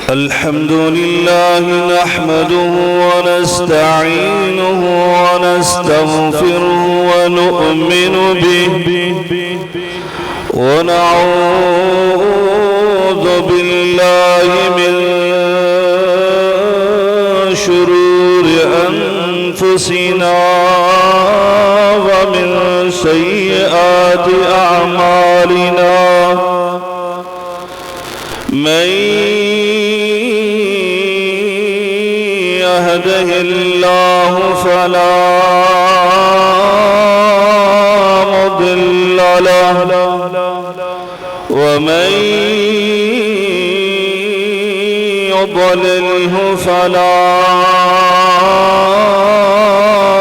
الحمد لله نحمده ونستعينه ونستغفره ونؤمن به ونعوذ بالله من شرور أنفسنا ومن سيئات أعمالنا من يهده الله فلا مضل له ومن يضلله فلا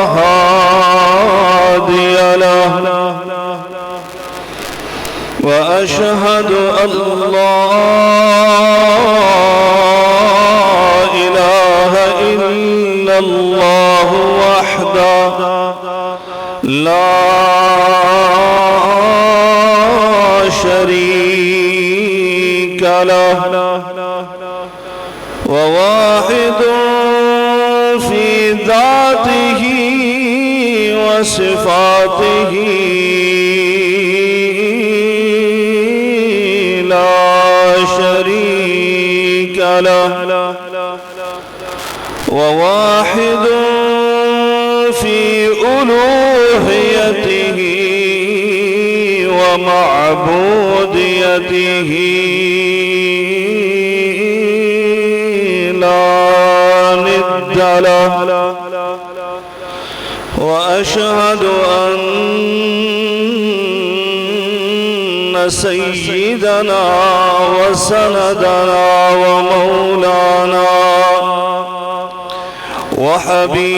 هادي له وأشهد أن لا إله إلا الله وحده لا شريك له وواحد في ذاته وصفاته له وواحد في ألوهيته ومعبوديته لا ند له وأشهد أن سيدنا وسندنا ومولانا وحبيب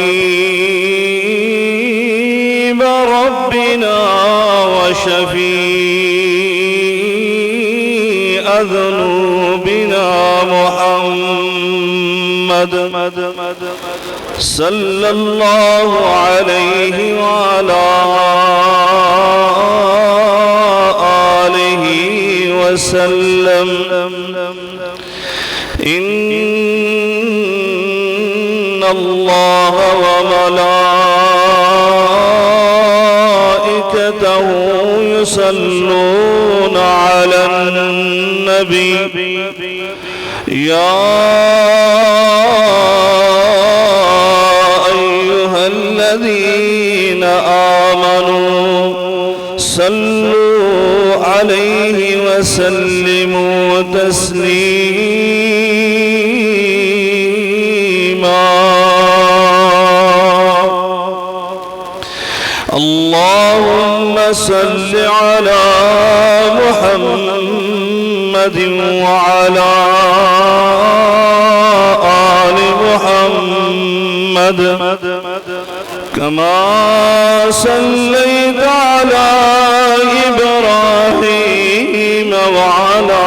ربنا وشفيع ذنوبنا محمد صلى الله عليه وعلى وسلم إن الله وملائكته يصلون على النبي يا أيها الذين آمنوا صلوا عليه وسلموا تسليما اللهم صل على محمد وعلى آل محمد كما صليت على إبراهيم وعلى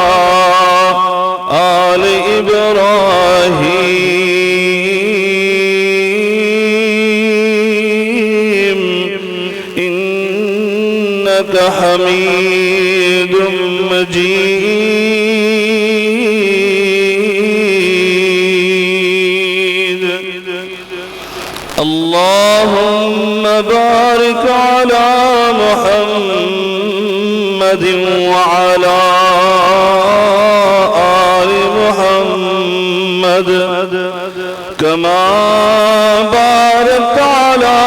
آل إبراهيم إنك حميد مجيد اللهم بارك على محمد وعلى آل محمد كما باركت على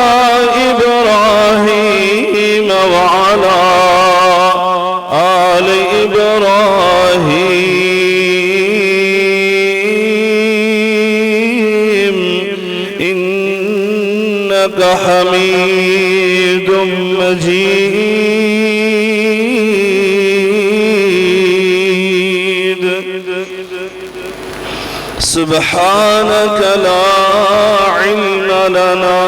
إبراهيم وعلى آل إبراهيم إنك حميد مجيد سبحانك لا علم لنا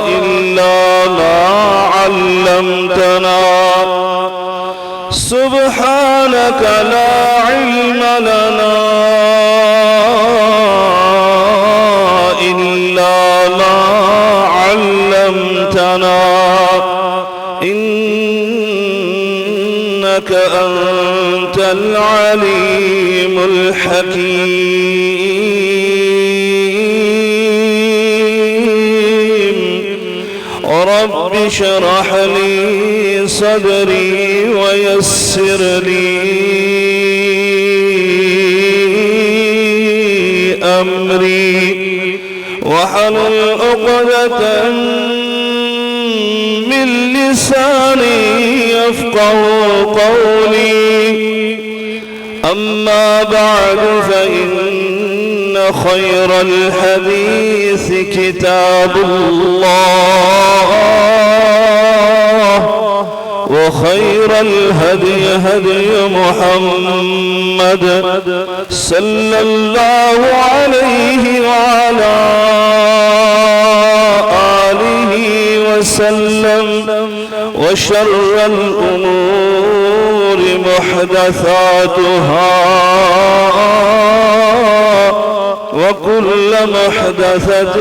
إلا ما علمتنا سبحانك لا علم لنا إلا ما علمتنا إنك أنت العليم الحكيم رب اشرح لي صدري ويسر لي أمري واحلل عقدة من لساني يفقهوا قولي أما بعد فإن خير الحديث كتاب الله وخير الهدي هدي محمد صلى الله عليه وعلى آله وسلم وشر الأمور محدثاتها وكل محدثة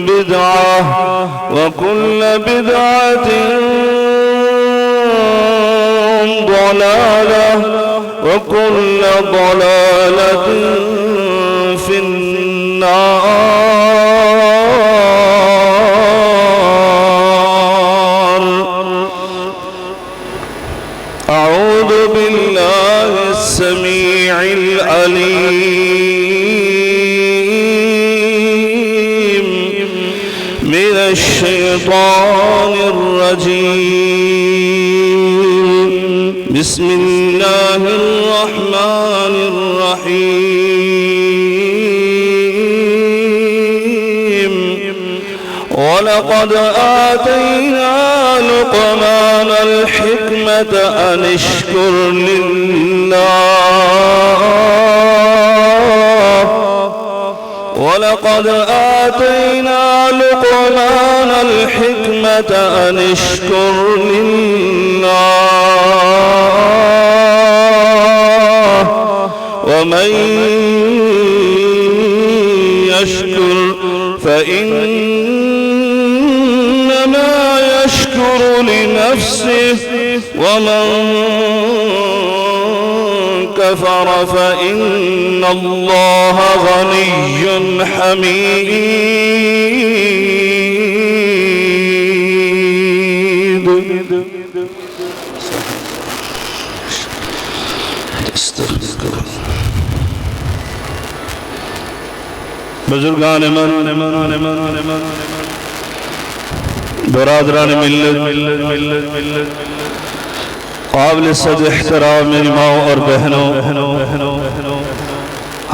بدعة وكل بدعة ضلالة وكل ضلالة في النار. أعوذ بالله السميع العليم من الشيطان الرجيم. بسم الله الرحمن الرحيم. ولقد آتينا لقمان الحكمة أن اشكر لله ولقد آتينا لقمان الحكمة أن اشكر لله ومن يشكر فإنما يشكر لنفسه ومن كفر فإن الله غني حميد. بزرگان من، برادران ملت، قابل صد احترام میری ماں اور بہنوں،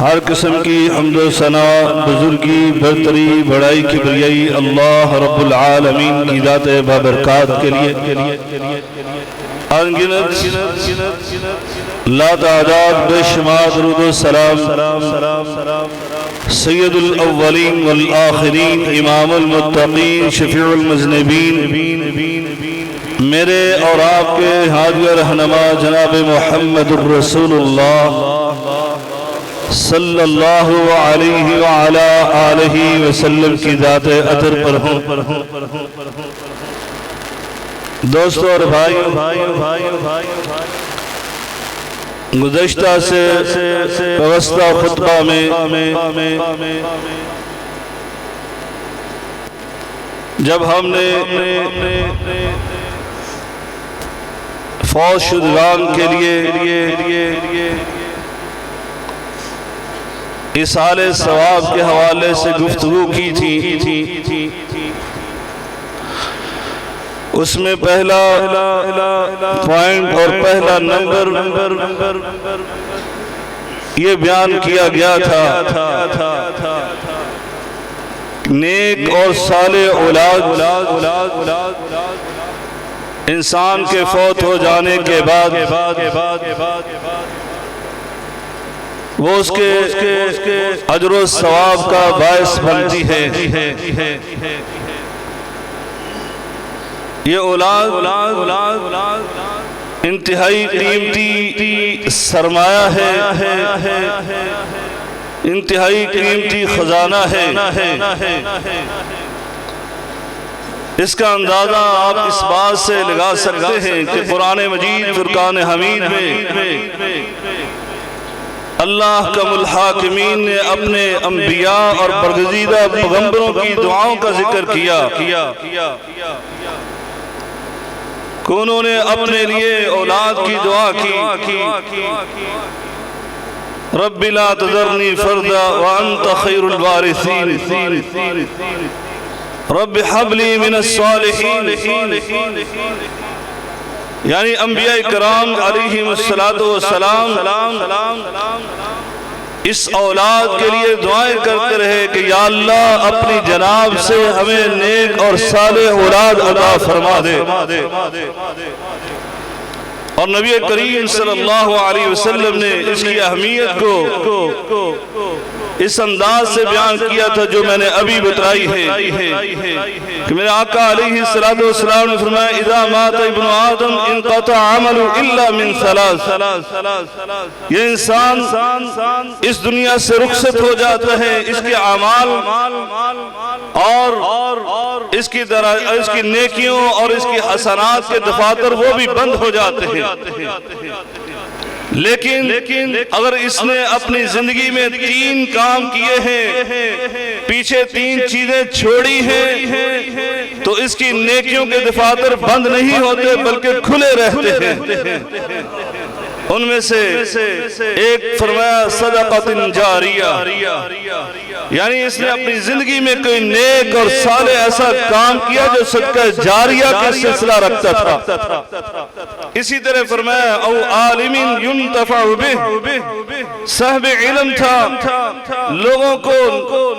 ہر قسم کی حمد و ثنا، بزرگی، برتری، بڑائی، کبریائی اللہ رب العالمین کی ذات بابرکات کے لیے انگنت لا تعداد بے شمار درود و سلام سید الاولین والآخرین، امام المتقین، شفیع المذنبین، میرے اور آپ کے ہادی رہنما جناب محمد الرسول اللہ صلی اللہ علیہ وعلا آلہ وسلم کی ذات اطہر پر ہوں۔ دوستو اور بھائیو، گزشتہ سے وسطہ خطبہ میں جب ہم نے فوج شدگان کے لیے ایصال ثواب کے حوالے سے گفتگو کی تھی، اس میں پہلا پوائنٹ اور پہلا نمبر یہ بیان کیا گیا تھا نیک اور صالح اولاد انسان کے فوت ہو جانے کے بعد وہ اس کے اجر و ثواب کا باعث بنتی ہے۔ یہ اولاد انتہائی قیمتی سرمایہ ہے، انتہائی قیمتی خزانہ ہے۔ اس کا اندازہ آپ اس بات سے لگا سکتے ہیں کہ قرآن مجید فرقان حمید میں اللہ کم الحاکمین نے اپنے انبیاء اور برگزیدہ پیغمبروں کی دعاؤں کا ذکر کیا کہ انہوں نے اپنے لیے اولاد کی دعا کی رب لا تذرنی فردا وانت خیر الوارثین رب حب لی من الصالحین. یعنی انبیاء کرام علیہم السلام اس اولاد کے لیے دعائیں کرتے رہے کہ یا اللہ اپنی جناب سے ہمیں نیک اور صالح اولاد عطا فرما دے. اور نبی کریم صلی اللہ علیہ وسلم نے اس کی اہمیت کو اس انداز سے بیان کیا تھا جو میں نے ابھی بتائی ہے کہ میرے آقا علیہ السلام نے فرمایا اذا مات ابن آدم انقطع عمل الا من ثلاث. یہ انسان اس دنیا سے رخصت ہو جاتا ہے، اس کے اعمال اور اس کی نیکیوں اور اس کی حسنات کے دفاتر وہ بھی بند ہو جاتے ہیں. لیکن اگر اس نے اپنی زندگی میں 3 کام کیے ہیں، پیچھے 3 چیزیں چھوڑی ہیں، تو اس کی نیکیوں کے دفاتر بند نہیں ہوتے بلکہ کھلے رہتے ہیں. ان میں سے ایک فرمایا صدقۃ جاریہ، یعنی اس نے اپنی زندگی میں کوئی نیک اور صالح ایسا کام کیا جو صدقہ جاریہ کا سلسلہ رکھتا تھا. اسی طرح فرمایا او عالم ينتفع به، صاحب علم تھا، لوگوں کو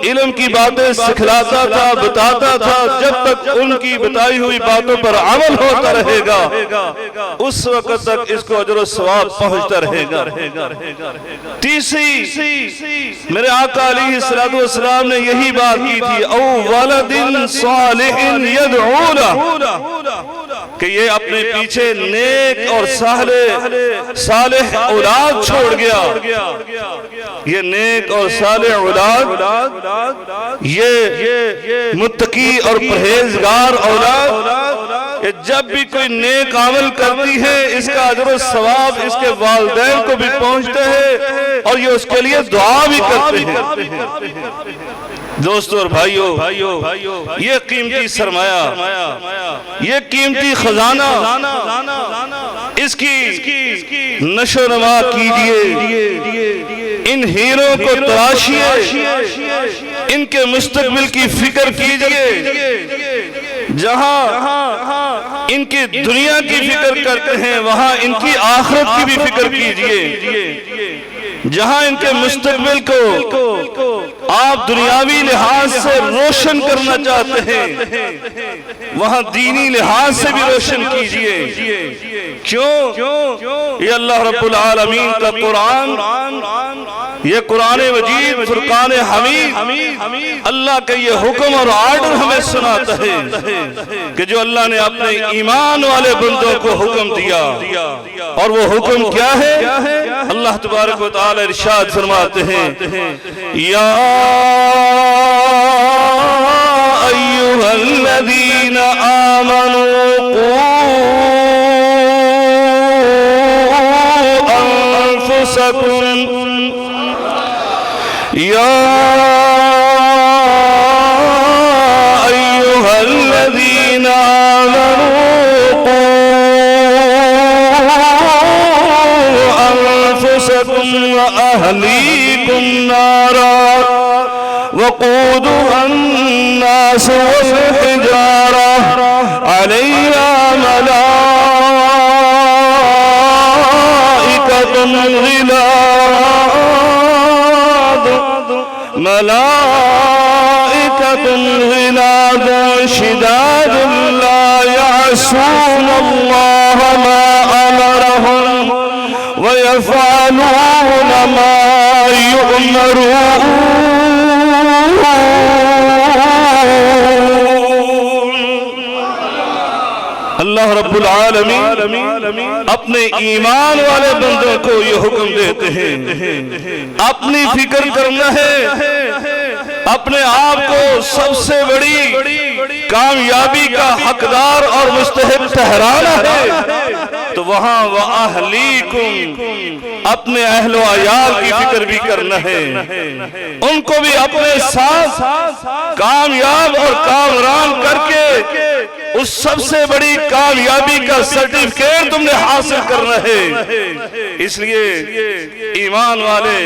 علم کی باتیں سکھلاتا تھا، بتاتا تھا، جب تک ان کی بتائی ہوئی باتوں پر عمل ہوتا رہے گا اس وقت تک اس کو اجر و ثواب پہنچتا رہے گا. تیسری میرے آقا علیہ السلام نے یہی بات کی تھی او ولد صالح يدعو له، کہ یہ اپنے پیچھے نیک اور صالح اولاد چھوڑ گیا. یہ نیک اور صالح اولاد، یہ متقی اور پرہیزگار اولاد، کہ جب بھی کوئی نیک عمل کرتی ہے اس کا اجر و ثواب اس کے والدین کو بھی پہنچتے ہیں اور یہ اس کے لیے دعا بھی کرتے ہیں. دوستو اور بھائیو، یہ قیمتی سرمایہ، یہ قیمتی خزانہ، اس کی نشو و نما کیجئے، ان ہیروں کو تراشیے، ان کے مستقبل کی فکر کیجئے. جہاں ان کی دنیا کی فکر کرتے ہیں وہاں ان کی آخرت کی بھی فکر کیجئے. جہاں ان کے مستقبل کو آپ دنیاوی لحاظ سے روشن کرنا چاہتے ہیں وہاں دینی لحاظ سے بھی روشن کیجئے. کیوں؟ یہ اللہ رب العالمین کا قرآن، یہ قرآن مجید فرقان حمید اللہ کا یہ حکم اور آرڈر ہمیں سناتا ہے کہ جو اللہ نے اپنے ایمان والے بندوں کو حکم دیا، اور وہ حکم کیا ہے؟ اللہ تبارک و تعالی ارشاد فرماتے ہیں یا ایھا الذین آمنوا قوا انفسکم یا ایھا الذین آمنوا وأهليكم نارا وقودها الناس والحجارة عليها ملائكة غلاظ شداد لا يعصون الله ما أمرهم ويفعلون ما يؤمرون. اللہ رب العالمین اپنے ایمان والے بندوں کو یہ حکم دیتے ہیں اپنی فکر کرنا ہے، اپنے آپ کو سب سے بڑی کامیابی کا حقدار اور مستحق ٹھہرانا ہے تو وہاں وَأَهْلِيكُمْ اپنے اہل و عیال کی فکر بھی کرنا ہے، ان کو بھی اپنے ساتھ کامیاب اور کامران کر کے اس سب سے بڑی کامیابی کا سرٹیفکیٹ تم نے حاصل کرنا ہے۔ اس لیے ایمان والے،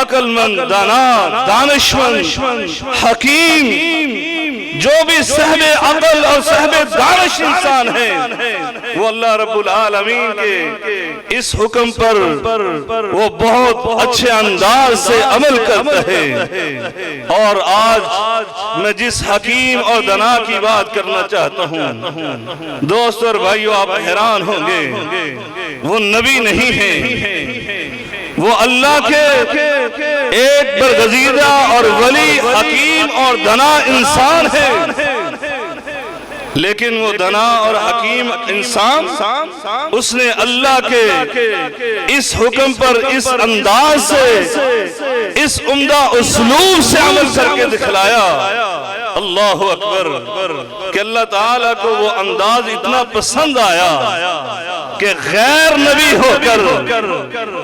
عقل مند، دانا، دانشمند، حکیم جو بھی صاحب عقل اور صاحب دانش انسان ہے وہ اللہ رب العالمین کے اس حکم پر وہ بہت اچھے انداز سے عمل کرتا ہے۔ اور آج میں جس حکیم اور دانا کی بات کرنا چاہتا ہوں دوست اور بھائیو، آپ حیران ہوں گے، وہ نبی نہیں ہے، وہ اللہ کے ایک برگزیدہ اور ولی، حکیم اور دانا انسان ہے، لیکن وہ دانا اور حکیم انسان اس نے اللہ کے اس حکم پر اس انداز سے، اس عمدہ اسلوب سے عمل کر کے دکھلایا۔ اللہ اکبر، کہ اللہ تعالیٰ کو وہ انداز اتنا پسند آیا کہ غیر نبی ہو کر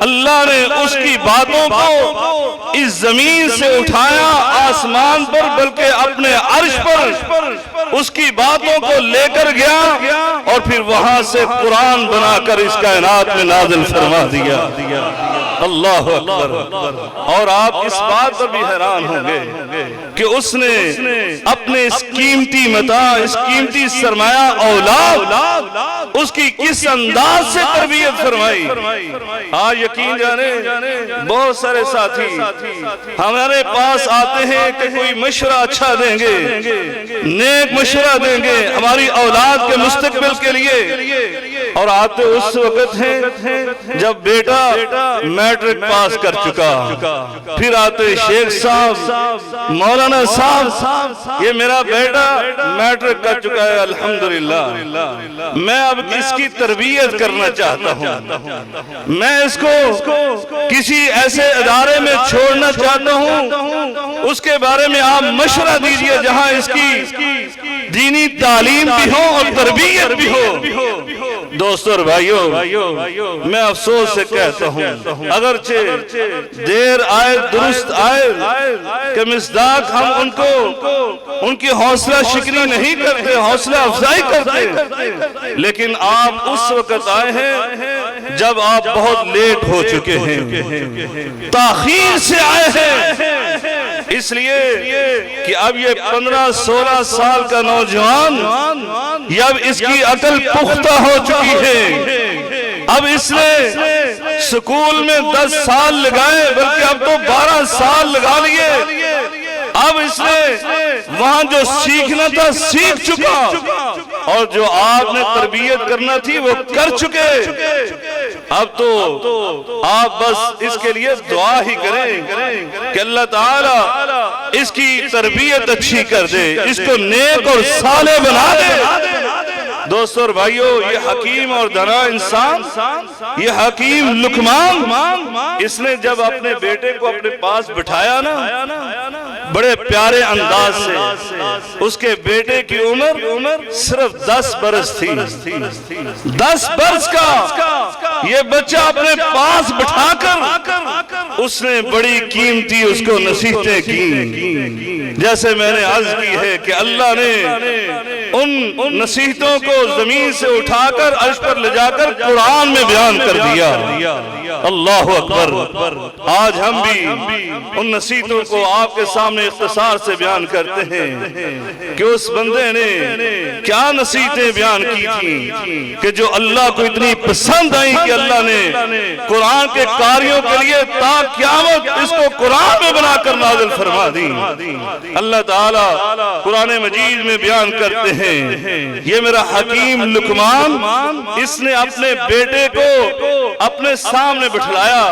اللہ نے اس کی باتوں کو اس زمین سے اٹھایا آسمان پر، بلکہ اپنے عرش پر اس کی باتوں کو لے کر گیا اور پھر وہاں سے قرآن بنا کر اس کائنات میں نازل فرما دیا۔ اللہ اکبر۔ اور آپ اس بات پر بھی حیران ہوں گے کہ اس نے اپنے اس قیمتی متاع، اس قیمتی سرمایہ اولاد، اس کی کس انداز سے تربیت فرمائی۔ آج یقین جانے بہت سارے ساتھی ہمارے پاس آتے ہیں کہ کوئی مشورہ اچھا دیں گے، نیک مشورہ دیں گے ہماری اولاد کے مستقبل کے لیے، اور آتے اس وقت ہیں جب بیٹا میٹرک پاس کر چکا، پھر آتے شیخ صاحب، مولانا صاحب، یہ میرا بیٹا میٹرک کر چکا ہے الحمدللہ، میں اب اس کی تربیت کرنا چاہتا ہوں، میں اس کو کسی ایسے ادارے میں چھوڑنا چاہتا ہوں، اس کے بارے میں آپ مشورہ دیجئے جہاں اس کی دینی تعلیم بھی ہو اور تربیت بھی ہو۔ دوستو اور بھائیو، میں افسوس سے کہتا ہوں اگرچہ دیر آئے درست آئے کہ مصداق ہم ان کی حوصلہ شکنی نہیں کرتے، حوصلہ افزائی کرتے، لیکن آپ اس وقت آئے ہیں جب آپ بہت لیٹ ہو چکے ہیں، تاخیر سے آئے ہیں، اس لیے کہ اب یہ 15-16 سال کا نوجوان، اب اس کی عقل پختہ ہو چکی ہے، اب اس نے سکول میں 10 سال لگائے بلکہ اب تو 12 سال لگا لیے، اب اس نے وہاں جو سیکھنا تھا سیکھ چکا، اور جو آپ نے تربیت کرنا تھی وہ کر چکے، اب تو آپ بس اس کے لیے دعا ہی کریں کہ اللہ تعالیٰ اس کی تربیت اچھی کر دے، اس کو نیک اور صالح بنا دے۔ دوستو اور بھائیو، یہ حکیم اور دانا انسان، یہ حکیم لقمان، اس نے جب اپنے بیٹے کو اپنے پاس بٹھایا نا، بڑے پیارے انداز سے، اس کے بیٹے کی عمر صرف 10 برس تھی، 10 برس کا یہ بچہ اپنے پاس بٹھا کر اس نے بڑی قیمتی اس کو نصیحتیں کی۔ جیسے میں نے عرض کی ہے کہ اللہ نے ان نصیحتوں کو زمین سے اٹھا کر عرش پر لے جا کر قرآن میں بیان کر دیا۔ اللہ اکبر۔ آج ہم بھی ان نصیحتوں کو آپ کے سامنے اختصار سے بیان کرتے ہیں کہ اس بندے نے کیا نصیحتیں بیان کی تھیں کہ جو اللہ کو اتنی پسند آئیں کہ اللہ نے قرآن کے قاریوں کے لیے تا قیامت اس کو قرآن میں بنا کر نازل فرما دی۔ اللہ تعالیٰ قرآن مجید میں بیان کرتے ہیں، یہ میرا حکیم لقمان، اس نے اپنے بیٹے کو اپنے سامنے بٹھلایا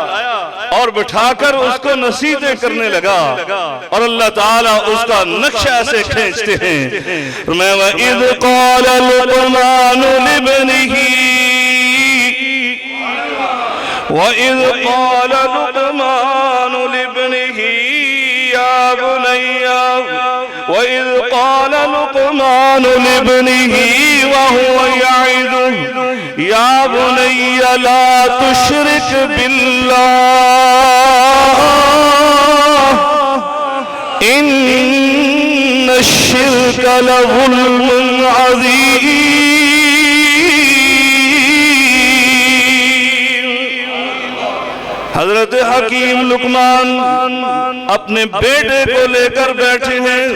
اور بٹھا کر اس کو نصیحتیں کرنے لگا، اور اللہ تعالیٰ اس کا نقشہ ایسے کھینچتے ہیں۔ میں وَإِذْ قَالَ لُقْمَانُ لِابْنِهِ وَإِذْ قَالَ لُقْمَانُ لِابْنِهِ يَا بُنَيَّ وَإِذْ قَالَ لقمان لابنه وهو يعظه يا بني لا تشرك بالله إن الشرك لظلم عظيم۔ حضرت حکیم لقمان اپنے بیٹے کو لے کر بیٹھے ہیں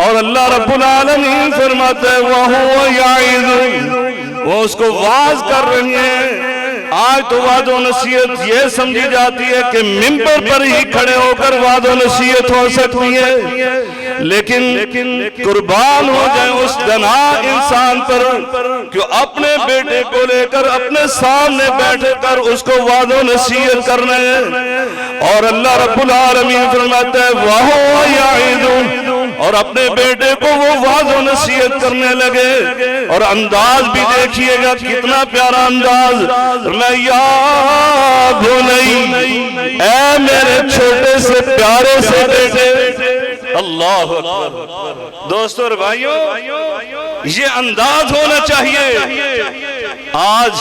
اور اللہ رب العالمین فرماتا ہے وَهُوَ يَعِظُهُ، وہ اس کو واعظ کر رہی ہیں۔ آج تو وعد و نصیحت یہ سمجھی جاتی ہے کہ ممبر پر ہی کھڑے ہو کر وعد و نصیحت ہو سکتی ہے، لیکن قربان ہو جائیں اس دنا انسان پر کہ اپنے بیٹے کو لے کر اپنے سامنے بیٹھ کر اس کو وعد و نصیحت کرنا ہے۔ اور اللہ رب العالمین فرماتا ہے وَهُوَ يَعِظُهُ، اور اپنے بیٹے کو وہ وعظ و نصیحت کرنے لگے۔ اور انداز بھی دیکھیے گا کتنا پیارا انداز، میں یا بنی، اے میرے چھوٹے سے پیارے سے بیٹے۔ اللہ اکبر۔ دوستو اور بھائیوں، یہ انداز ہونا چاہیے۔ آج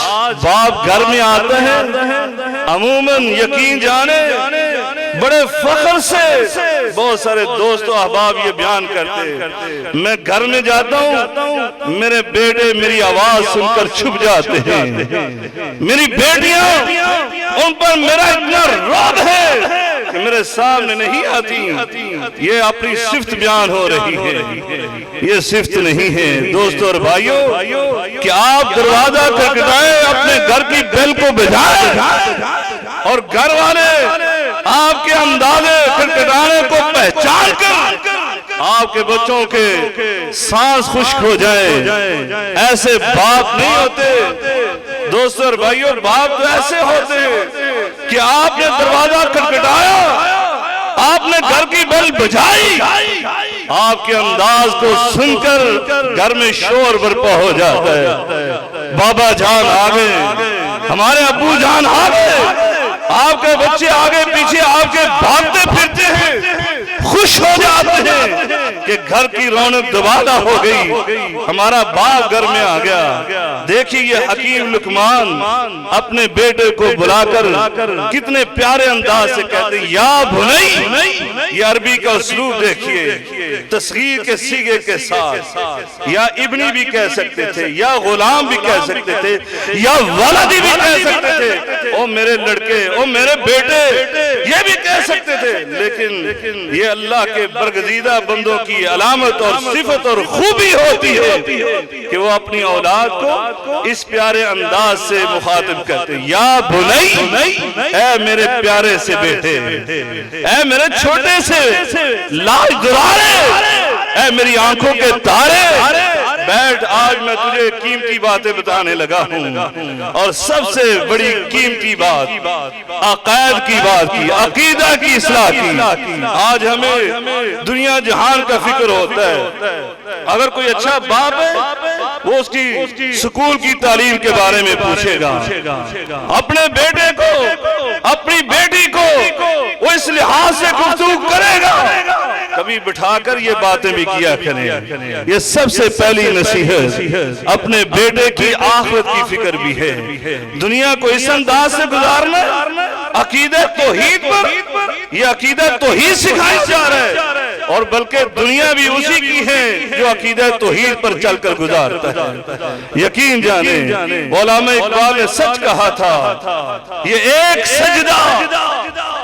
باپ گھر میں آتا ہے، عموماً یقین جانے بڑے فخر سے بہت سارے دوست و احباب یہ بیان کرتے ہیں، میں گھر میں جاتا ہوں، میرے بیٹے میری آواز سن کر چھپ جاتے ہیں، میری بیٹیاں ان پر میرا اتنا رعب ہے کہ میرے سامنے نہیں آتی۔ یہ اپنی صفت بیان ہو رہی ہے، یہ صفت نہیں ہے۔ دوستو اور بھائیوں، کہ آپ دروازہ کھٹکھٹائیں، اپنے گھر کی بیل کو بجائیں اور گھر والے آپ کے اندازے کھٹکھٹانے کو پہچان کر آپ کے بچوں کے سانس خشک ہو جائے۔ ایسے باپ نہیں ہوتے دوستو اور بھائیوں، باپ تو ایسے ہوتے کہ آپ نے دروازہ کھٹکھٹایا، آپ نے گھر کی بیل بجائی، آپ کے انداز کو سن کر گھر میں شور برپا ہو جاتا ہے۔ بابا جان آگے، ہمارے ابو جان آگے، آپ کے بچے آگے پیچھے آپ کے بھاگتے پھرتے ہیں، خوش ہو جاتے ہیں کہ گھر کی رونق دوبارہ ہو گئی، ہمارا باپ گھر میں آ گیا۔ دیکھیے یہ حکیم لقمان اپنے بیٹے کو بلا کر کتنے پیارے انداز سے کہتے ہیں یا بنی۔ یہ عربی کا اسلوب دیکھیے، تصغیر کے صیغے کے ساتھ، یا ابنی بھی کہہ سکتے تھے، یا غلام بھی کہہ سکتے تھے، یا ولدی بھی کہہ سکتے تھے، او میرے لڑکے، او میرے بیٹے، یہ بھی کہہ سکتے تھے۔ لیکن یہ اللہ کے برگزیدہ بندوں کی علامت اور صفت اور خوبی ہوتی ہے کہ وہ اپنی اولاد کو اس پیارے انداز سے مخاطب کرتے ہیں یا بنی، اے میرے پیارے سے بیٹے، اے میرے چھوٹے سے لاج درارے، اے میری آنکھوں کے تارے، بیٹھ، آج میں تجھے قیمتی باتیں بتانے لگا ہوں، اور سب سے بڑی قیمتی بات عقائد کی بات کی، عقیدہ کی اصلاح کی۔ آج ہمیں دنیا جہان کا فکر ہوتا ہے، اگر کوئی اچھا باپ ہے وہ اس کی سکول کی تعلیم کے بارے میں پوچھے گا، اپنے بیٹے کو اپنی بیٹی کو وہ اس لحاظ سے گفتگو کرے گا، کبھی بٹھا کر یہ باتیں بھی کیا کریں۔ یہ سب سے پہلی نصیحت اپنے بیٹے کی آخرت کی فکر بھی ہے۔ دنیا کو اس انداز سے گزارنا، عقیدہ توحید پر، یہ عقیدہ توحید سکھائی جا رہا ہے، اور بلکہ دنیا بھی اسی کی ہے جو عقیدہ توحید پر چل کر گزارتا ہے۔ یقین جانے علامہ اقبال نے سچ کہا تھا، یہ ایک سجدہ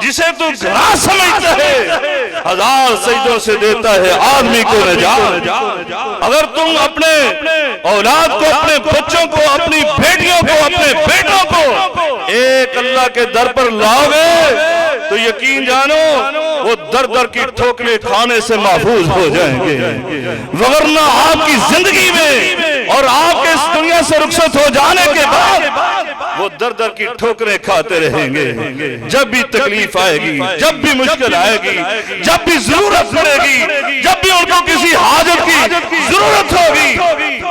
جسے تو گھرا سمجھتا ہے، ہزار سجدوں سے دیتا ہے آدمی کو نجات۔ اگر تم اپنے اولاد کو، اپنے بچوں کو، اپنی بیٹیوں کو، اپنے بیٹوں کو ایک اللہ کے در پر لاؤ گے تو یقین جانو وہ در در کی ٹھوکریں کھانے سے محفوظ ہو جائیں گے، وگرنہ آپ کی زندگی میں اور آپ کے اس دنیا سے رخصت ہو جانے کے بعد وہ در در کی ٹھوکریں کھاتے رہیں گے. جب بھی تکلیف آئے گی، جب بھی مشکل آئے گی، جب بھی ضرورت پڑے گی، جب بھی ان کو کسی حاجت کی ضرورت ہوگی،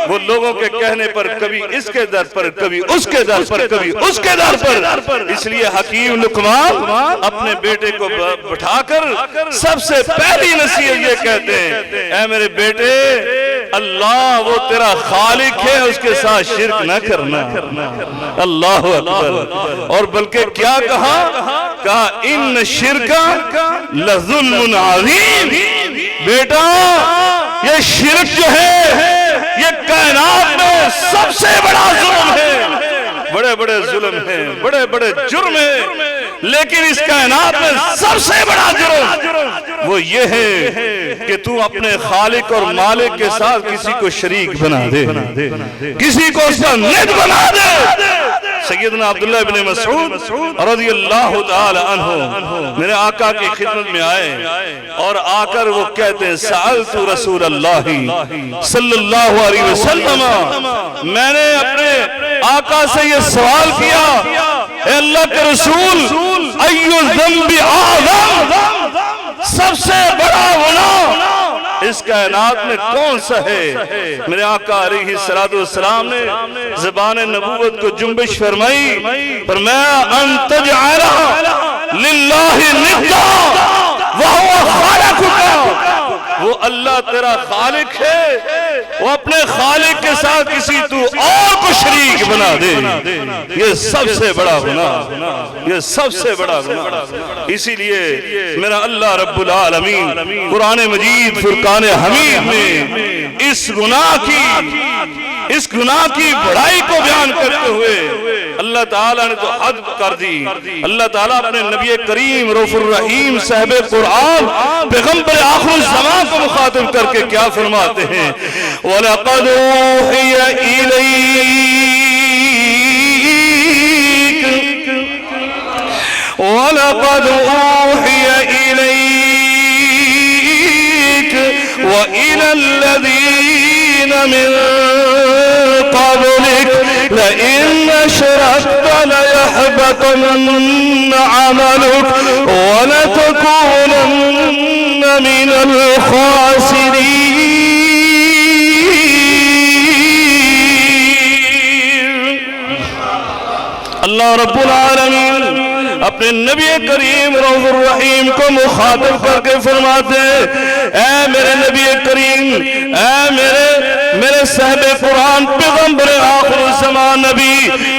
وہ لوگوں کے کہنے پر کبھی اس کے در پر، کبھی اس کے در پر، کبھی اس کے در پر. اس لیے حکیم لقمان اپنے بیٹے کو بٹھا کر سب سے پہلی نصیحت یہ کہتے ہیں، اے میرے بیٹے، اللہ وہ تیرا خالق ہے، اس کے ساتھ شرک نہ کرنا. اللہ اکبر. اور بلکہ کیا کہا ان شرک لظلم عظیم. بیٹا یہ شرک جو ہے یہ کائنات میں سب سے بڑا ظلم ہے. بڑے بڑے ظلم ہیں، بڑے بڑے جرم ہیں، لیکن اس کائنات میں سب سے بڑا جرم وہ یہ ہے کہ تو اپنے خالق اور مالک کے ساتھ کسی کو شریک بنا دے، کسی کو اس کا ند بنا دے. سیدنا عبداللہ بن مسعود رضی اللہ تعالی عنہ میرے آقا کی خدمت میں آئے اور آ کر وہ کہتے ہیں، سألت رسول اللہ صلی اللہ علیہ وسلم، میں نے اپنے آقا سے یہ سوال کیا، اے اللہ کے رسول، ایو الذنب اعظم، سب سے بڑا گناہ اس کائنات میں کون سا ہے؟ میرے آقا علیہ السلام نے زبان نبوت کو جنبش فرمائی، فرمایا ان تجعل للہ ندا وہو خالقک. وہ اللہ تیرا خالق ہے، وہ اپنے خالق کے ساتھ کسی تو اور کو شریک بنا دے. یہ سب سے بڑا گناہ، یہ سب سے بڑا گناہ. اسی لیے میرا اللہ رب العالمین قرآن مجید فرقان حمید میں اس گناہ کی بڑائی کو بیان کرتے ہوئے اللہ تعالیٰ نے تو حد کر دی. اللہ تعالیٰ اپنے نبی کریم رؤوف الرحیم صاحب قرآن پیغمبر آخر الزمان کو مخاطب کر کے کیا فرماتے ہیں، وَلَقَدْ أُوحِيَ إِلَيْكَ وَإِلَى الَّذِينَ مِن قَبْلِكَ لَئِنْ أَشْرَكْتَ لَيَحْبَطَنَّ عَمَلُكَ وَلَتَكُونَنَّ مِنَ الْخَاسِرِينَ. اللہ رب العالمین اپنے نبی کریم رؤوف الرحیم کو مخاطب کر کے فرماتے ہیں، اے میرے نبی کریم، اے میرے صاحب قرآن پیغمبر آخر الزمان نبی،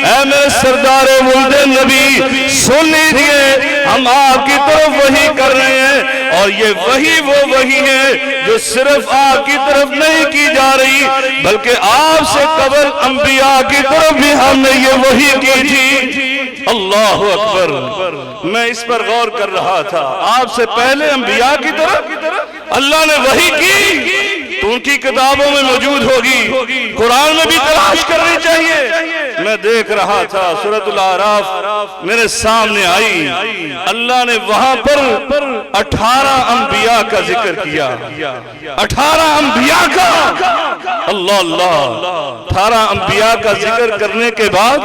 اے میرے سردار ولد نبی، سن لیجئے، ہم آپ کی طرف وحی کر رہے ہیں، اور یہ وحی وہ وحی ہے جو صرف آپ کی طرف نہیں کی جا رہی بلکہ آپ سے قبل انبیاء کی طرف بھی ہم نے یہ وحی کی تھی. اللہ اکبر. میں اس پر غور کر رہا تھا، آپ سے پہلے انبیاء کی طرف اللہ نے وحی کی تو ان کی کتابوں میں موجود ہوگی، قرآن میں بھی تلاش کرنی چاہیے. میں دیکھ رہا تھا سورۃ الاعراف میرے سامنے آئی، اللہ نے وہاں پر 18 انبیاء کا ذکر کیا، 18 انبیاء کا. اللہ اللہ. 18 انبیاء کا ذکر کرنے کے بعد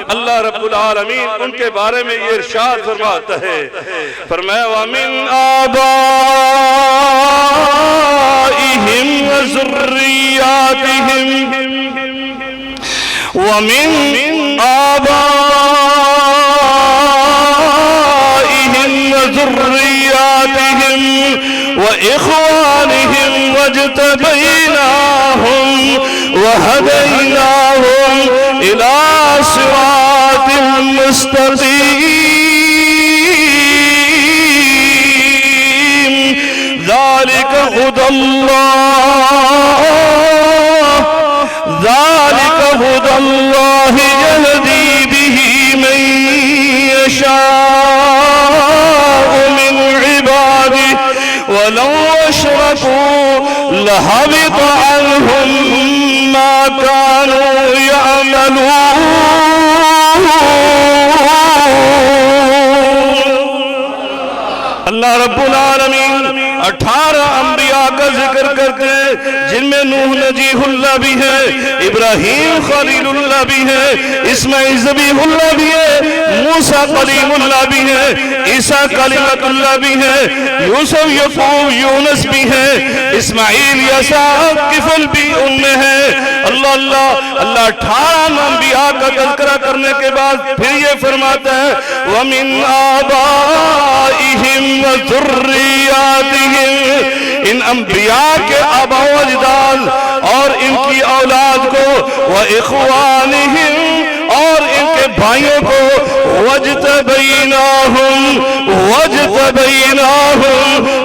اللہ رب العالمین ان کے بارے میں یہ ارشاد فرماتا ہے، فرمایا وَمِنْ آبائِهِمْ وَذُرِّيَّاتِهِمْ وَمِنْ آبائِهِمْ وَذُرِّيَّاتِهِمْ وَإِخْوَانِهِمْ وَاجْتَبَيْنَاهُمْ وَهَدَيْنَاهُمْ إِلَى صِرَاطٍ مُسْتَقِيمٍ. ذَلِكَ هُدَى اللَّهِ يَهْدِي بِهِ مَن يَشَاءُ مِنْ عِبَادِهِ وَلَوْ أَشْرَكُوا لَحَبِطَ عَنْهُمْ مَا كَانُوا يَعْمَلُونَ. اللہ رب العالمین 18 انبیاء کا ذکر کرتے ہیں جن میں نوح نجیح اللہ بھی ہے، ابراہیم خلیل اللہ بھی ہے، اسماعیل ذبیح اللہ بھی ہے، موسیٰ کلیم اللہ بھی ہے، عیسیٰ کلمت اللہ بھی ہے، یوسف یعقوب یونس بھی ہے، اسماعیل یساع کفل بھی ان میں ہے۔ اللہ اللہ اللہ 18 انبیاء کا تذکرہ کرنے کے بعد پھر یہ فرماتا ہے وَمِنْ آبائِهِمْ وَذُرِّيَّاتِهِمْ، ان انبیاء کے آباء و اجداد اور ان کی اولاد کو وَإِخْوَانِهِمْ اور ان کے بھائیوں کو وَاجْتَبَيْنَاهُمْ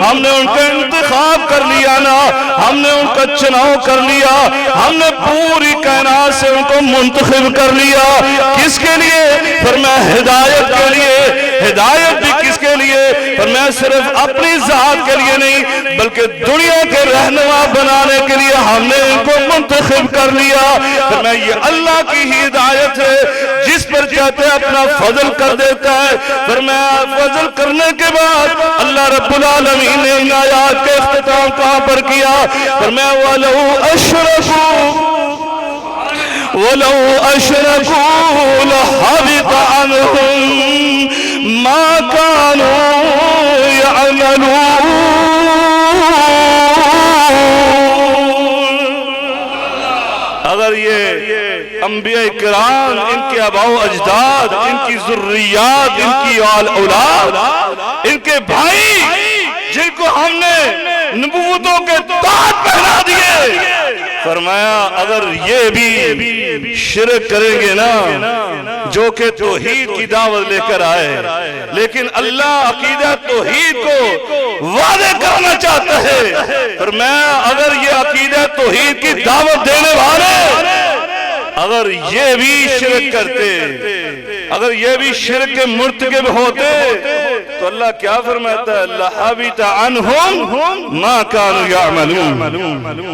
ہم نے ان کا انتخاب کر لیا نا، ہم نے ان کا چناؤ کر لیا، ہم نے پوری کائنات سے ان کو منتخب کر لیا۔ کس کے لیے؟ فرمایا ہدایت کے لیے۔ ہدایت بھی کس کے لیے؟ فرمایا صرف اپنی ذات کے لیے نہیں بلکہ دنیا کے رہنما بنانے کے لیے ہم نے ان کو منتخب کر لیا۔ فرمایا یہ اللہ کی ہی ہدایت ہے، جس پر چاہتے اپنا فضل کر دیتا ہے۔ فرمایا فضل کرنے کے بعد اللہ رب العالمین نے ان آیات کے اختتام کہاں پر کیا؟ فرمایا وَلَوْ أَشْرَكُوا لَحَبِطَ عَنْهُمْ مَا كَانُوا يَعْمَلُونَ۔ اگر یہ انبیاء کرام، ان کے آباء و اجداد، ان کی ذریات، ان کی اولاد، ان کے بھائی جن کو ہم نے نبوتوں کے تاج پہنا دیے، فرمایا اگر یہ بھی شرک کریں گے نا، جو کہ توحید کی دعوت لے کر آئے، لیکن اللہ عقیدہ توحید کو واضح کرنا چاہتا ہے۔ فرمایا اگر یہ عقیدہ توحید کی دعوت دینے والے اگر یہ بھی شرک کرتے، اگر یہ بھی شرک کے مرتکب ہوتے تو اللہ کیا فرماتا ہے؟ لَحَبِطَ عَنْهُمْ مَا كَانُوا يَعْمَلُونَ،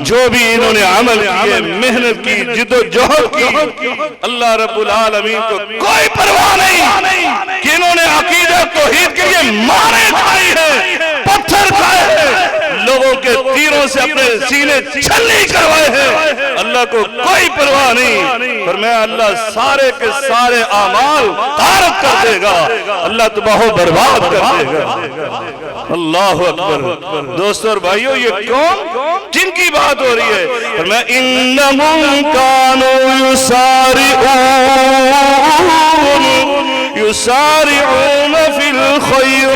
جو بھی انہوں نے عمل کیے، محنت کی، جد و جہد کی، اللہ رب العالمین کو کوئی پرواہ نہیں کہ انہوں نے عقیدہ توحید کے لیے مارے کھائی ہے، پتھر کھائے ہیں، لوگوں کے تیروں سے اپنے سینے چھلنی کروائے ہیں، اللہ کو کوئی پرواہ نہیں۔ فرمایا اللہ سارے کے سارے اعمال غارت کر دے گا، اللہ تباہ و برباد کر دے گا۔ اللہ اکبر۔ دوستو اور بھائیو، یہ کون جن کی بات ہو رہی ہے؟ فرمایا انہم کانوا یسارعون فی الخیرات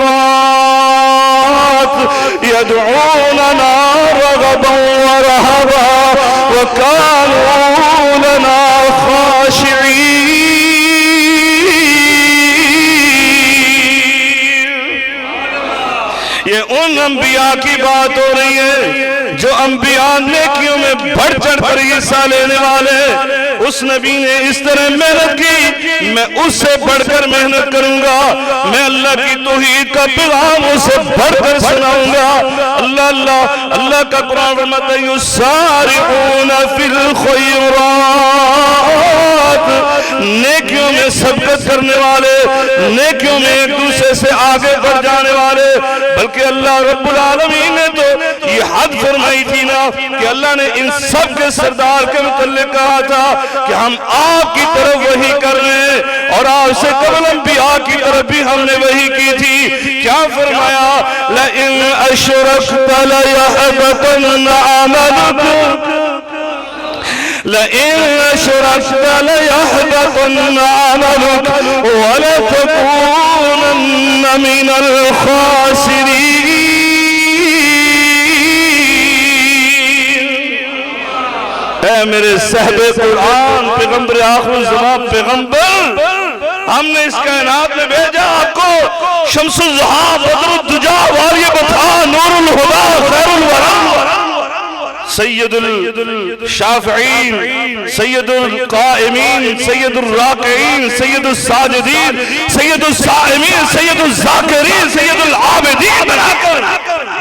یدعوننا رغبا ورہبا وکانوا لنا خاشعین۔ یہ ان انبیاء کی بات ہو رہی ہے جو انبیاء نیکیوں میں بڑھ چڑھ کر حصہ لینے والے۔ اس نبی نے اس طرح محنت کی، میں اس سے بڑھ کر محنت کروں گا، میں اللہ کی توحید کا پیغام اسے بڑھ کر سناؤں گا۔ اللہ کا قرآن فرماتا ہے یسارعون فی الخیرات، نیکیوں میں سبقت کرنے والے، نیکیوں میں ایک دوسرے سے آگے بڑھ جانے والے۔ بلکہ اللہ رب العالمین نے تو یہ حد فرمائی تھی نا کہ اللہ نے ان سب کے سردار کے متعلق کہا تھا کہ ہم آپ کی طرف وحی کر رہے ہیں، اور آپ سے قبل انبیاء کی طرف بھی ہم نے وحی کی تھی۔ کیا فرمایا؟ لَإِنْ أَشْرَكْتَ لَيَحْبَطَنَّ عَمَلُكَ لَإِنْ أَشْرَكْتَ لَيَحْبَطَنَّ عَمَلُكَ وَلَتَكُونَنَّ مِنَ الْخَاسِرِينَ۔ اے میرے صاحب قرآن، پیغمبر آخر الزمان، پیغمبر، ہم نے اس کائنات میں بھیجا آپ کو شمس الضحیٰ، بدر الدجا، واریہ بطحا، نور الہدا، خیر الورا، سید الشافعین، سید القائمین، سید الراکعین، سید الساجدین، سید الصائمین، سید الذاکرین، سید العابدین بنا کر،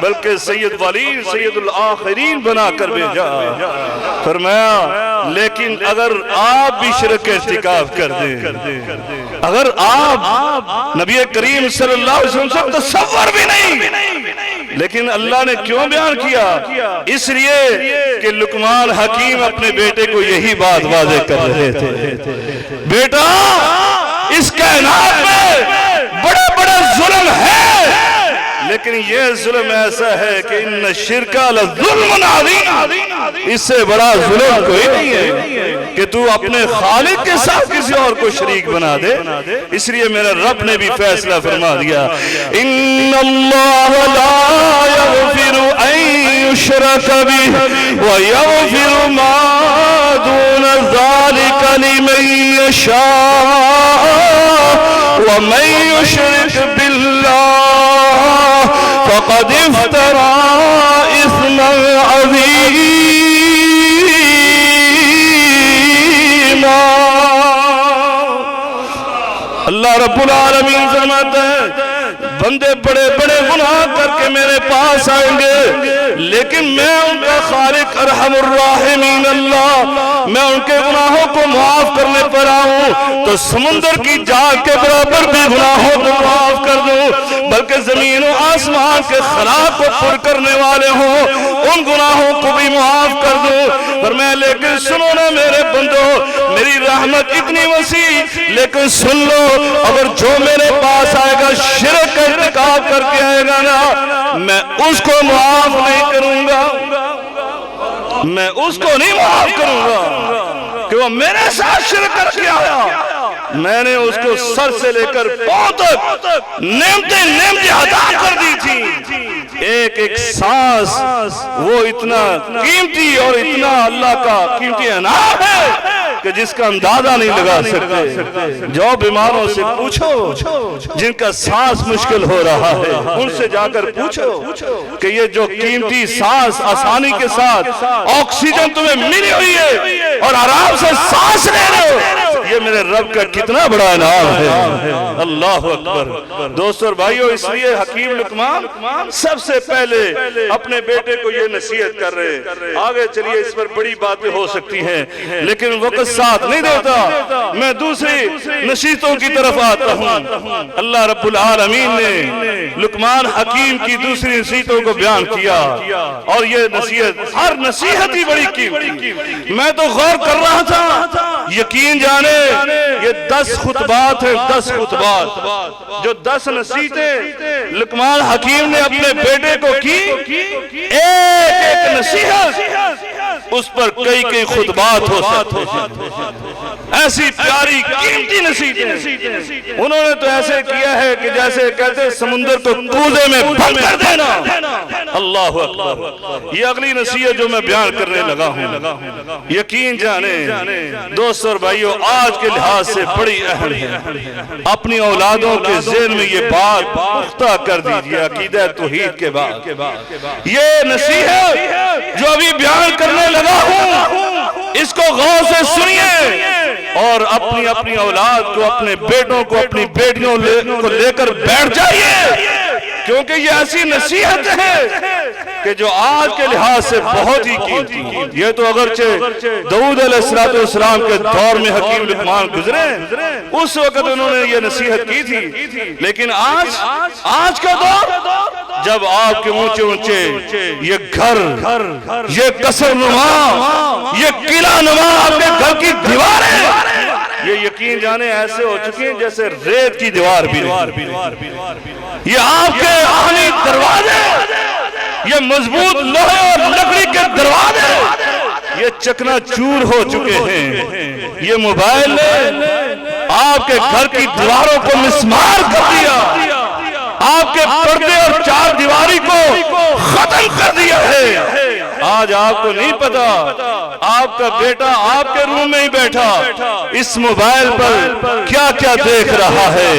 بلکہ سید ولین، سید الآخرین بنا کر بھیجا۔ فرمایا لیکن اگر آپ بھی شرک ارتکاب کر دیں، اگر آپ نبی کریم صلی اللہ علیہ وسلم سے تصور بھی نہیں لیکن اللہ نے کیوں بیان کیا؟ اس لیے کہ لقمان حکیم اپنے بیٹے کو یہی بات واضح کر رہے تھے، بیٹا اس کائنات میں بڑے بڑے ظلم ہے، لیکن یہ ظلم ایسا ہے کہ ان الشرک لظلم عظیم، اس سے بڑا ظلم کوئی نہیں ہے کہ تو اپنے خالق کے ساتھ کسی اور کو شریک بنا دے۔ اس لیے میرے رب نے بھی فیصلہ فرما دیا، ان اللہ لا یغفر ان یشرک بہ ویغفر ما دون ذلک لمن یشاء ومن یشرک باللہ فقد افترى اثما عظیما۔ اللہ رب العالمین فرماتا ہے بندے بڑے بڑے گناہ کر کے میرے پاس آئیں گے، لیکن میں ان کا خالق ارحم الراحمین اللہ، میں ان کے گناہوں کو معاف کرنے پر آؤں تو سمندر کی جھاگ کے برابر بھی گناہوں کو معاف کر دوں، بلکہ زمین و آسمان کے خلا کو پر کرنے والے ہوں ان گناہوں کو بھی معاف کر دوں۔ پر میں لیکن سنو نا میرے بندو، میری رحمت اتنی وسیع، لیکن سن لو اگر جو میرے پاس آئے گا شرک کا ارتکاب کر کے آئے گا نا، میں اس کو معاف نہیں کروں گا، میں اس کو نہیں معاف کروں گا کہ وہ میرے ساتھ شرک کر کے آیا۔ میں نے اس کو سر سے لے کر پاؤں تک نعمتیں عطا کر دی تھی، ایک ایک سانس وہ اتنا قیمتی اور اتنا اللہ کا قیمتی انعام ہے کہ جس کا اندازہ نہیں لگا سکتے۔ جو بیماروں سے پوچھو جن کا سانس مشکل ہو رہا ہے، ان سے جا کر پوچھو کہ یہ جو قیمتی سانس آسانی کے ساتھ آکسیجن تمہیں ملی ہوئی ہے اور آرام سے سانس لے رہے ہو، یہ میرے رب کا کتنا بڑا انعام ہے۔ اللہ اکبر۔ دوستو اور بھائیو، اس لیے حکیم لقمان سب سے پہلے اپنے بیٹے کو یہ نصیحت کر رہے ہیں۔ آگے چلیے، اس پر بڑی باتیں ہو سکتی ہیں لیکن وقت ساتھ نہیں دیتا، میں دوسری نصیحتوں کی طرف آتا ہوں۔ اللہ رب العالمین نے لقمان حکیم کی دوسری نصیحتوں کو بیان کیا، اور یہ نصیحت، ہر نصیحت ہی بڑی قیمتی۔ میں تو غور کر رہا تھا، یقین جانے یہ 10 خطبات ہیں، 10 خطبات جو 10 نصیحتیں لقمان حکیم نے اپنے بیٹے کو کی، ایک ایک نصیحت اس پر کئی کئی خطبات ہو سکتے ہیں، ایسی پیاری قیمتی نصیحتیں۔ انہوں نے تو ایسے کیا ہے کہ جیسے کہتے سمندر کو کوزے میں بند کر دینا۔ اللہ اکبر۔ یہ اگلی نصیحت جو میں بیان کرنے لگا ہوں، یقین جانے دوستو اور بھائیو، آج کے لحاظ سے بڑی اہم ہے۔ اپنی اولادوں کے ذہن میں یہ بات پختہ کر دیجئے عقیدہ توحید کے بعد۔ یہ نصیحت جو ابھی بیان کرنے لگا ہوں، اس کو غور سے سنیے اور اپنی اپنی اولاد کو، اپنے بیٹوں کو، اپنی بیٹیوں کو لے کر بیٹھ جائیے، کیونکہ یہ ایسی نصیحت ہے کہ جو آج کے لحاظ سے بہت ہی قیمتی ہے۔ یہ تو اگرچہ داؤد علیہ السلام کے دور میں حکیم لقمان گزرے، اس وقت انہوں نے یہ نصیحت کی تھی، لیکن آج کا دور جب آپ کے اونچے اونچے یہ گھر، یہ قصر نما، یہ قلعہ نما آپ کے گھر کی دیواریں، یہ یقین جانے ایسے ہو چکی ہیں جیسے ریت کی دیوار بھی نہیں۔ یہ آپ کے آہنی دروازے، یہ مضبوط لوہے اور لکڑی کے دروازے، یہ چکنا چور ہو چکے ہیں۔ یہ موبائل نے آپ کے گھر کی دیواروں کو مسمار کر دیا، آپ کے پردے اور چار دیواری کو ختم کر دیا ہے۔ آج آپ کو نہیں پتا آپ کا بیٹا آپ کے روم میں ہی بیٹھا اس موبائل پر کیا کیا دیکھ رہا ہے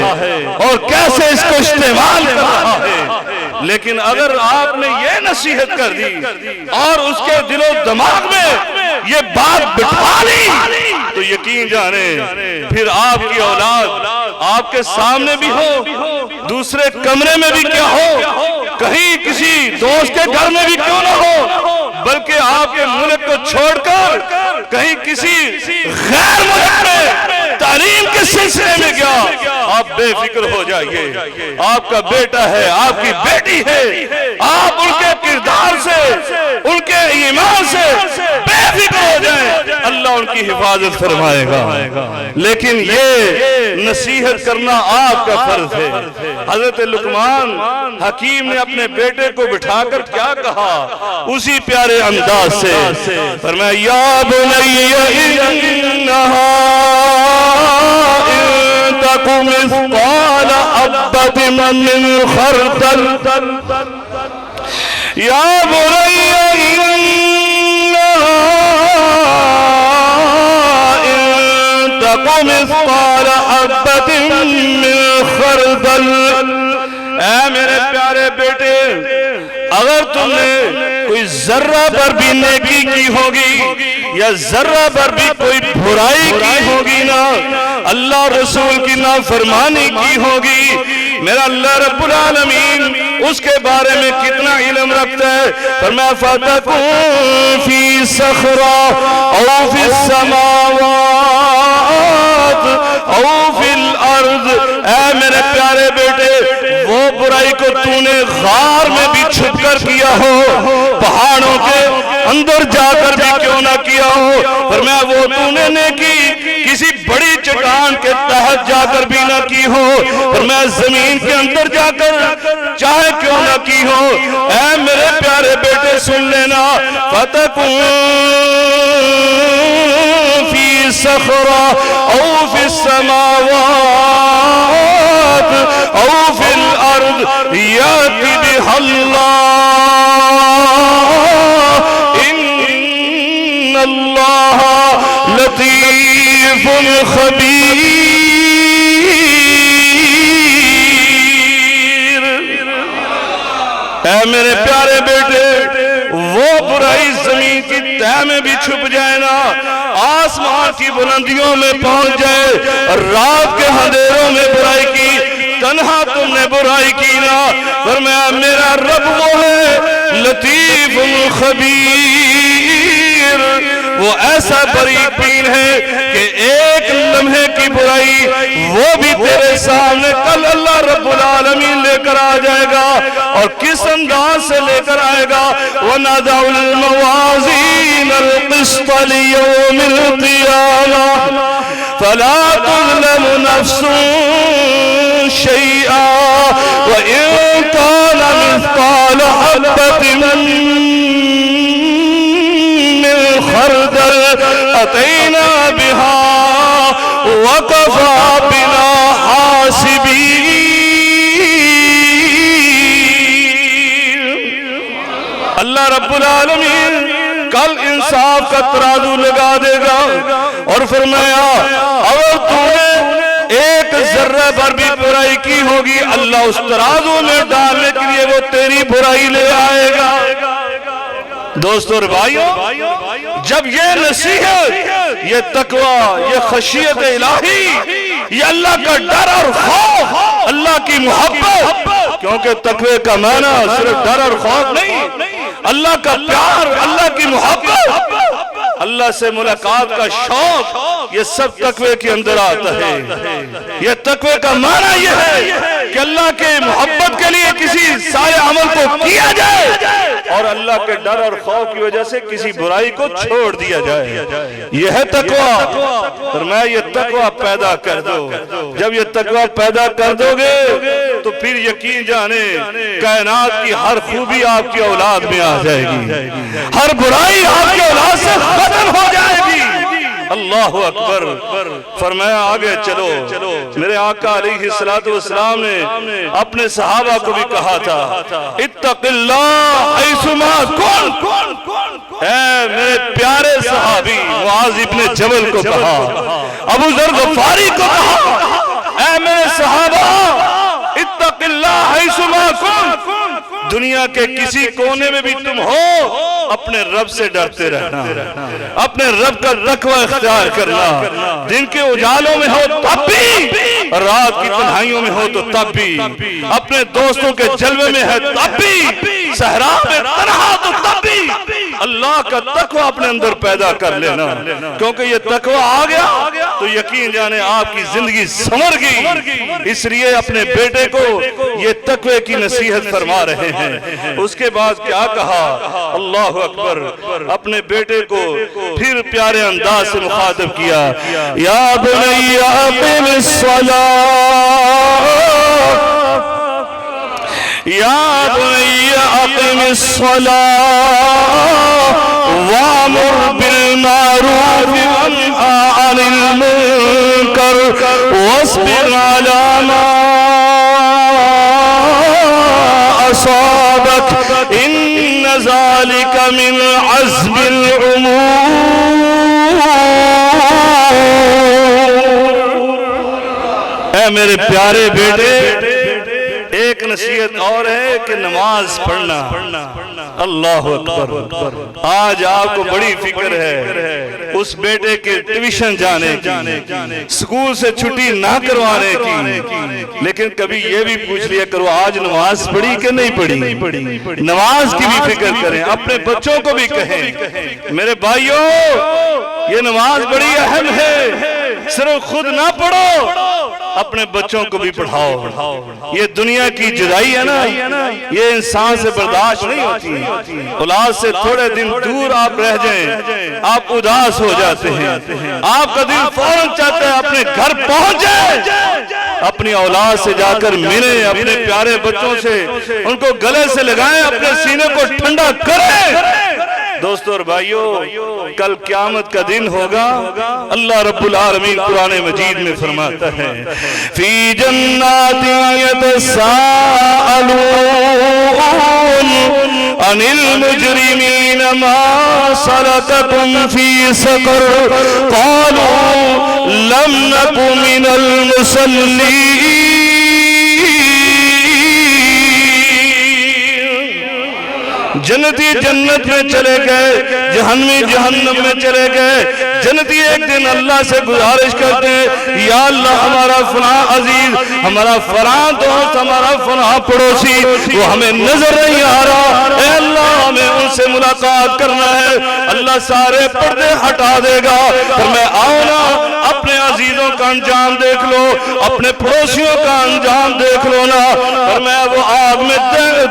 اور کیسے اس کو استعمال کر رہا ہے۔ لیکن اگر آپ نے یہ نصیحت کر دی اور اس کے دل و دماغ میں یہ بات بٹھا لی تو یقین جانے پھر آپ کی اولاد آپ کے سامنے بھی ہو، دوسرے کمرے میں بھی کیا ہو، کہیں کسی دوست کے گھر میں بھی کیوں نہ ہو، بلکہ آپ کے ملک کو چھوڑ کر کہیں کسی غیر ملک میں تعلیم کے کے سلسلے میں کیا، آپ بے فکر ہو جائیے، آپ کا بیٹا ہے، آپ کی بیٹی ہے، آپ ان کے کردار سے، ان کے ایمان سے بے فکر ہو جائیں، اللہ ان کی حفاظت فرمائے گا۔ لیکن یہ نصیحت کرنا آپ کا فرض ہے۔ حضرت لقمان حکیم نے اپنے بیٹے کو بٹھا کر کیا کہا، اسی پیارے انداز سے فرمایا، یا بنی انہا ان تک مثقال حبۃ من خردل، یا بنی انہا ان تک مثقال حبۃ من خردل، اے میرے پیارے بیٹے، اگر تم نے کوئی ذرہ پر بھی نیکی کی ہوگی یا ذرہ پر بھی کوئی برائی کی ہوگی نا، اللہ رسول کی نافرمانی کی ہوگی، میرا اللہ رب العالمین اس کے بارے میں کتنا علم رکھتا ہے۔ فرمایا فَتَكُنْ فِي صَخْرَةٍ أَوْ فِي السَّمَاوَاتِ أَوْ فِي الْأَرْضِ، اے میرے پیارے بیٹے، وہ برائی کو تو نے غار میں بھی چھپ کر کیا ہو، پہاڑوں کے اندر جا کر بھی کیوں نہ کیا ہو، فرمایا وہ تو نے نیکی کسی بڑی چٹان کے تحت جا کر بھی نہ کی ہو، فرمایا زمین کے اندر جا کر چاہے کیوں نہ کی ہو، اے میرے پیارے بیٹے سن لینا، فَتَكُنْ فِي صَخْرَةٍ أَوْ فِي السَّمَاوَاتِ أَوْ فِي الْأَرْضِ يَأْتِ بِهَا اللَّهُ إِنَّ اللَّهَ لَطِيفٌ خَبِيرٌ۔ اے میرے پیارے بیٹے، وہ برائی زمین کی تہ میں بھی چھپ جائے نا، آسمان کی بلندیوں میں پہنچ جائے، رات کے اندھیروں میں برائی کی، تنہا تم نے برائی کی نا، فرمایا میرا رب وہ ہے لطیف خبیر، وہ ایسا باریک بین ہے کہ ایک لمحے کی برائی وہ بھی تیرے سامنے کل اللہ رب العالمین لے کر آ جائے گا، اور کس انداز سے لے کر آئے گا، وَنَضَعُ الْمَوَازِينَ الْقِسْطَ لِيَوْمِ الْقِيَامَةِ فَلَا تُظْلَمُ نَفْسٌ شَيْئًا وَإِن كَانَ مِثْقَالَ حَبَّةٍ مِّن خَرْدَلٍ أَتَيْنَا بِهَا وَكَفَىٰ بِنَا حَاسِبِينَ۔ اللہ رب العالمین کل انصاف کا ترازو لگا دے گا، اور فرمایا اگر تو نے ایک ذرہ پر بھی برائی کی ہوگی، اللہ اس ترازو میں ڈالنے کے لیے وہ تیری برائی لے آئے گا۔ دوستو اور بھائیوں، جب یہ نصیحت، یہ تقوی، یہ خشیت الہی، یہ اللہ کا ڈر اور خوف، اللہ کی محبت، کیونکہ تقوی کا معنی صرف ڈر اور خوف نہیں، اللہ کا پیار، اللہ کی محبت، اللہ سے ملاقات کا شوق، یہ سب تقوی کے اندر آتا ہے۔ یہ تقوی کا معنی یہ ہے کہ اللہ کے محبت کے لیے کسی سارے عمل کو کیا جائے، اور اللہ کے ڈر اور خوف کی وجہ سے کسی برائی کو چھوڑ دیا جائے، یہ ہے تقوی۔ فرمایا یہ تقوی پیدا کر دو، جب یہ تقوی پیدا کر دو گے تو پھر یقین جانے کائنات کی ہر خوبی آپ کی اولاد میں آ جائے گی، ہر برائی آپ کی اولاد سے ختم ہو جائے گی۔ اللہ اکبر۔ فرمایا آگے چلو، میرے آقا علیہ السلام نے اپنے صحابہ کو بھی کہا تھا، اتق اللہ حیثما کن۔ اے میرے پیارے صحابی معاذ ابن جبل کو کہا، ابو ذر غفاری کو کہا، اے میرے صحابہ اتق اللہ حیثما کن، دنیا کے کسی کونے میں بھی تم ہو، اپنے رب سے ڈرتے رہنا، اپنے رب کا تقوی اختیار کرنا، دن کے اجالوں میں ہو تب بھی، رات کی تنہائیوں میں ہو تو تب بھی، اپنے دوستوں کے جلوے میں ہے تب بھی، صحرا میں تنہا تو تب بھی، اللہ کا تقوی اپنے اندر پیدا کر لینا، کیونکہ یہ تقوی آ گیا تو یقین جانے آپ کی زندگی سنور گئی۔ اس لیے اپنے بیٹے کو یہ تقوی کی نصیحت فرما رہے ہیں۔ اس کے بعد کیا کہا؟ اللہ اکبر، اپنے بیٹے کو پھر پیارے انداز سے مخاطب کیا، یا بنی اقم الصلاۃ، یا بنی اقم الصلاۃ وامر بالمعروف وانہی عن المنکر واصبر علی ما اصابک ان ذلک من عزم الامور۔ اے میرے پیارے بیٹے، ایک نصیحت اور ہے کہ نماز پڑھنا۔ اللہ اکبر، آج آپ کو بڑی فکر ہے اس بیٹے کے ٹیوشن جانے کی، سکول سے چھٹی نہ کروانے کی، لیکن کبھی یہ بھی پوچھ لیا کرو آج نماز پڑھی کہ نہیں پڑھی؟ نماز کی بھی فکر کریں، اپنے بچوں کو بھی کہیں میرے بھائیوں یہ نماز بڑی اہم ہے، صرف خود نہ پڑھو اپنے بچوں کو بھی پڑھاؤ۔ یہ دنیا کی جدائی ہے نا، یہ انسان سے برداشت نہیں ہوتی۔ اولاد سے تھوڑے دن دور آپ رہ جائیں آپ اداس ہو جاتے ہیں، آپ کا دل فوراً چاہتا ہے اپنے گھر پہنچ جائیں، اپنی اولاد سے جا کر ملیں، اپنے پیارے بچوں سے ان کو گلے سے لگائیں، اپنے سینے کو ٹھنڈا کریں۔ دوستو اور بھائیو، کل قیامت کا دن ہوگا، اللہ رب العالمین قرآن مجید میں فرماتا ہے فی جنات یتساءلون عن المجرمین ما سلککم فی سقر قالوا لم نک من المصلین۔ جنتی جنت میں چلے گئے، جہنمی جہنم میں چلے گئے۔ جنتی ایک دن اللہ سے گزارش کرتے ہیں یا اللہ ہمارا فلاں عزیز، ہمارا فلاں دوست، ہمارا فلاں پڑوسی وہ ہمیں نظر نہیں آ رہا، اے اللہ ہمیں ان سے ملاقات کرنا ہے۔ اللہ سارے پردے ہٹا دے گا، پھر میں آؤں نا اپنے عزیزوں کا انجام دیکھ لو، اپنے پڑوسیوں کا انجام دیکھ لو نا، پھر میں وہ آگ میں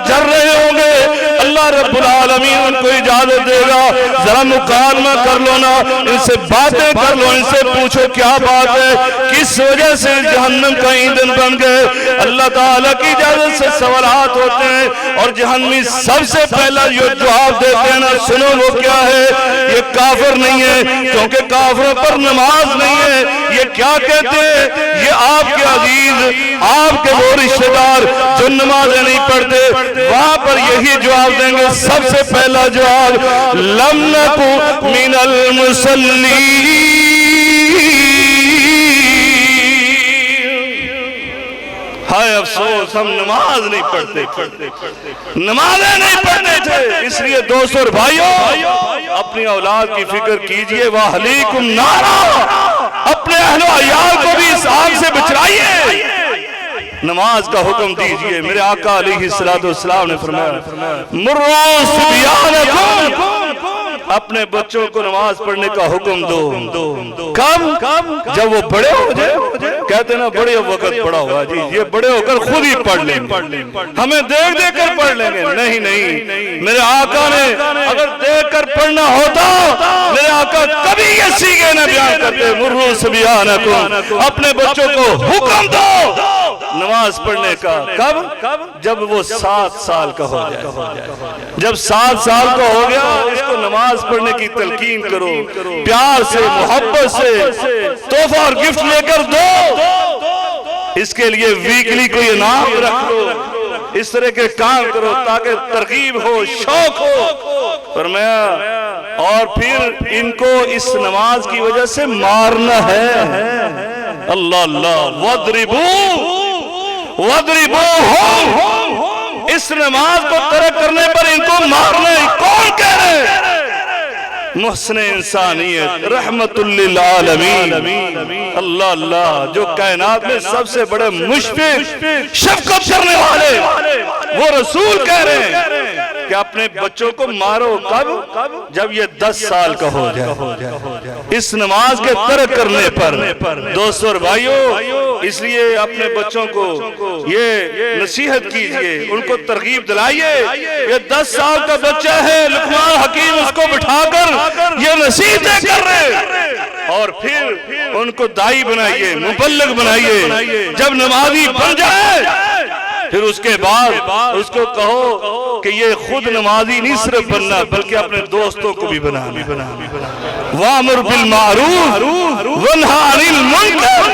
جل رہے ہوں گے۔ اللہ رب العالمین ان کو اجازت دے گا ذرا مکالمہ کر لو نا، ان سے باتیں کر لو، ان سے پوچھو کیا بات ہے، کس وجہ سے جہنم کا ایندھن بن گئے۔ اللہ تعالیٰ کی اجازت سے سوالات ہوتے ہیں اور جہنمی سب سے پہلا جو جواب دیتے ہیں نا، سنو وہ کیا ہے، یہ کافر نہیں ہے کیونکہ کافروں پر نماز نہیں ہے۔ یہ کیا کہتے ہیں، یہ آپ کے عزیز، آپ کے وہ رشتہ دار جو نمازیں نہیں پڑھتے، وہاں پر یہی جواب دیں گے۔ سب سے پہلا جواب لم نکو من المصلین، ہائے افسوس ہم نماز نہیں پڑھتے، نمازیں نہیں پڑھتے تھے۔ اس لیے دوستو اور بھائیوں اپنی اولاد کی فکر کیجئے، وَأَهْلِيكُمْ نَارًا، اپنے اہل و عیال کو بھی اس آگ سے بچائیے۔ نماز کا حکم دیجئے، میرے آقا علیہ السلام نے فرمایا مُرُّوا صِبْيَانَكُمْ، اپنے بچوں کو نماز پڑھنے کا حکم دو۔ کب؟ جب وہ بڑے ہو جائے۔ کہتے ہیں نا بڑے وقت پڑھا ہوا جی، یہ بڑے ہو کر خود ہی پڑھ لیں گے، ہمیں دیکھ دیکھ کر پڑھ لیں گے۔ نہیں، میرے آقا نے اگر دیکھ کر پڑھنا ہوتا میرے آقا کبھی یہ سیگے نہ بیان کرتے۔ مُرُّوا صِبْيَانَكُمْ، اپنے بچوں کو حکم دو نماز پڑھنے کا۔ کب؟ جب وہ 7 سال کا ہو جائے۔ جب 7 سال کا ہو گیا اس کو نماز پڑھنے کی تلقین کرو، پیار سے، محبت سے تحفہ اور گفٹ لے کر دو۔ اس کے لیے ویکلی کوئی انعام رکھ لو، اس طرح کے کام کرو تاکہ ترغیب ہو، شوق ہو۔ فرمایا اور پھر ان کو اس نماز کی وجہ سے مارنا ہے۔ اللہ وَاضْرِبُوهُمْ، اس نماز کو ترک کرنے پر ان کو مارنے کون کہہ رہے؟ محسن انسانیت رحمت للعالمین اللہ جو کائنات میں سب سے بڑے مشفق شفقت کرنے والے وہ رسول کہہ رہے ہیں کہ اپنے بچوں کو مارو کب؟ جب یہ 10 سال کا ہو جائے، اس نماز کے ترک کرنے پر۔ دوستو اور بھائیو، اس لیے اپنے بچوں کو یہ نصیحت کیجئے، ان کو ترغیب دلائیے۔ یہ 10 سال کا بچہ ہے، لقمان حکیم اس کو بٹھا کر یہ نصیحتیں کر رہے، اور پھر ان کو داعی بنائیے، مبلغ بنائیے۔ جب نمازی بن جائے پھر اس کے بعد اس کو کہو کہ یہ خود نمازی نہیں صرف بننا بلکہ اپنے دوستوں کو بھی بنانا۔ وَأْمُرْ بِالْمَعْرُوفِ وَانْهَ عَنِ الْمُنْكَرِ،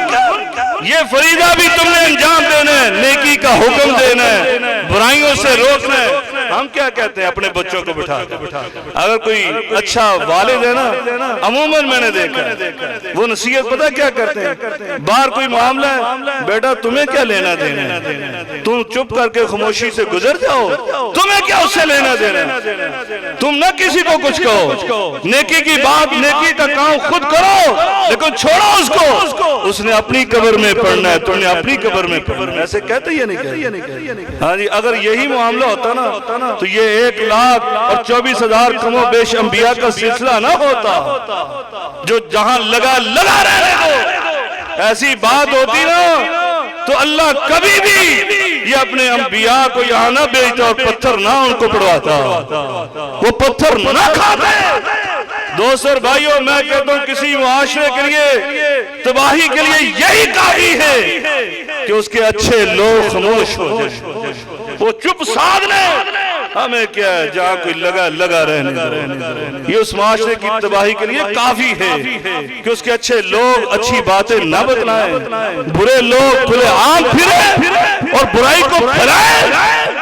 یہ فریضہ بھی تم نے انجام دینا ہے، نیکی کا حکم دینا ہے، برائیوں سے روکنا ہے۔ ہم کیا کہتے ہیں اپنے بچوں کو بٹھا اگر کوئی اچھا والد ہے نا، عموماً میں نے دیکھا وہ نصیحت پتہ کیا کرتے ہیں، باہر کوئی معاملہ ہے، بیٹا تمہیں کیا لینا دینا ہے، تم چپ کر کے خاموشی سے گزر جاؤ، تمہیں کیا اس سے لینا دینا ہے، تم نہ کسی کو کچھ کہو، نیکی کی بات، نیکی کا کام خود کرو لیکن چھوڑو اس کو، اس نے اپنی قبر میں پڑھنا ہے، تم نے اپنی قبر میں پڑھنا ہے۔ ایسے کہتے یا نہیں کہتے؟ ہاں جی، اگر یہی معاملہ ہوتا نا تو یہ 1,24,000 کم و بیش انبیاء کا سلسلہ نہ ہوتا جو جہاں لگا رہنے دو۔ ایسی بات ہوتی نا تو اللہ کبھی بھی یہ اپنے انبیاء کو یہاں نہ بھیجتا اور پتھر نہ ان کو پڑواتا، وہ پتھر نہ کھاتے۔ دوستو اور بھائیوں، میں کہتا ہوں کسی معاشرے کے لیے تباہی کے لیے یہی کافی ہے کہ اس کے اچھے لوگ خاموش ہو جائیں، وہ چپ سادھ لیں۔ ہمیں کیا ہے، جہاں کوئی لگا رہنے دو۔ یہ اس معاشرے کی تباہی کے لیے کافی ہے کہ اس کے اچھے لوگ اچھی باتیں نہ بتلائیں، برے لوگ کھلے عام پھریں اور برائی کو پھیلائیں،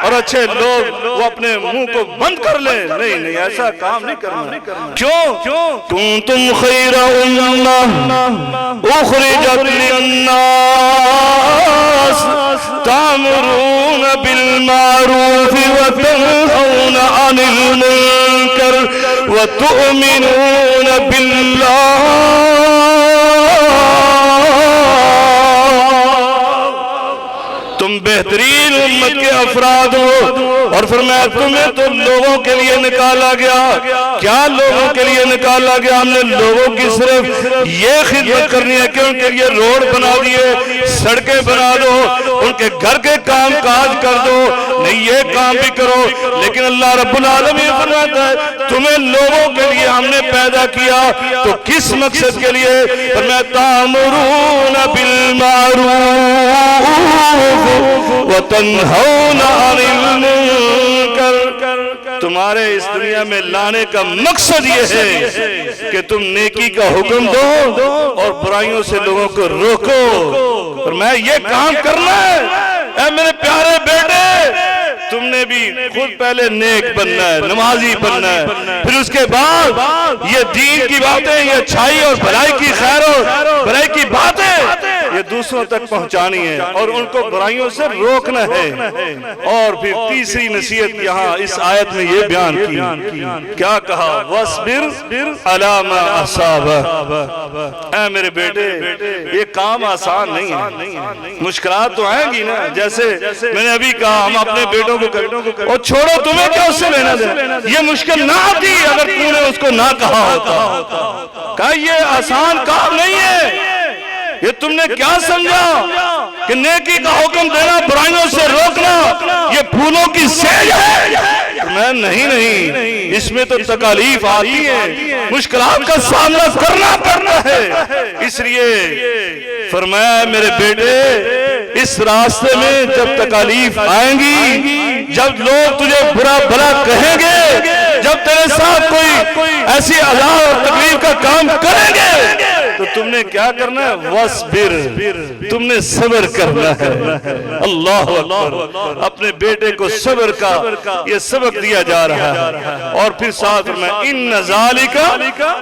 اور اچھے لوگ وہ اپنے منہ کو بند کر لیں۔ نہیں، ایسا کام نہیں کرنا۔ کیوں؟ کنتم خیر امہ اخرجت للناس تأمرون بالمعروف وتنهون عن المنکر وتؤمنون باللہ۔ تم بہترین امت کے افراد ہو، اور فرمایا تمہیں تو لوگوں کے لیے نکالا گیا۔ کیا لوگوں کے لیے نکالا گیا؟ ہم نے لوگوں کی صرف یہ خدمت کرنی ہے کہ ان کے لیے روڈ بنا دیے، سڑکیں بنا دو، ان کے گھر کے کام کاج کر دو، نہیں یہ کام بھی کرو۔ لیکن اللہ رب العالمین فرماتا ہے تمہیں لوگوں کے لیے ہم نے پیدا کیا، تو کس مقصد کے لیے؟ فرمایا تأمرون بالمعروف وَتَنْهَوْنَ عَنِ الْمُنْكَرِ، تمہارے اس دنیا میں لانے کا مقصد یہ ہے کہ تم نیکی کا حکم دو اور برائیوں سے لوگوں کو روکو۔ اور میں یہ کام کرنا ہے۔ اے میرے پیارے بیٹے، تم نے بھی خود پہلے نیک بننا ہے، نمازی بننا ہے، پھر اس کے بعد یہ دین کی باتیں، یہ اچھائی اور بھلائی کی، خیر اور بھلائی کی باتیں یہ دوسروں تک پہنچانی ہے اور ان کو برائیوں سے روکنا ہے۔ اور پھر تیسری نصیحت یہاں اس آیت میں یہ بیان کی، کیا کہا؟ وَاصْبِرْ عَلَىٰ مَا أَصَابَكَ۔ اے میرے بیٹے، یہ کام آسان نہیں ہے، مشکلات تو آئیں گی نا۔ جیسے میں نے ابھی کہا، ہم اپنے بیٹوں کو اور چھوڑو، تمہیں کیا اس سے لینا دینا، یہ مشکل نہ آتی اگر تم نے اس کو نہ کہا ہوتا۔ کہا یہ آسان کام نہیں ہے، یہ تم نے کیا سمجھا کہ نیکی کا حکم دینا، برائیوں سے روکنا یہ پھولوں کی سیج ہے؟ میں نہیں، اس میں تو تکالیف آتی ہیں، مشکلات کا سامنا کرنا پڑتا ہے۔ اس لیے فرمایا میرے بیٹے، اس راستے میں جب تکالیف آئیں گی، جب لوگ تجھے برا بھلا کہیں گے، جب تیرے ساتھ کوئی ایسی عذاب اور تکلیف کا کام کریں گے، تو تم نے کیا کرنا ہے؟ وَاصْبِرْ، تم نے صبر کرنا ہے۔ اللہ اکبر، اپنے بیٹے کو صبر کا یہ سبق دیا جا رہا ہے۔ اور پھر ساتھ میں اِنَّ ذَلِكَ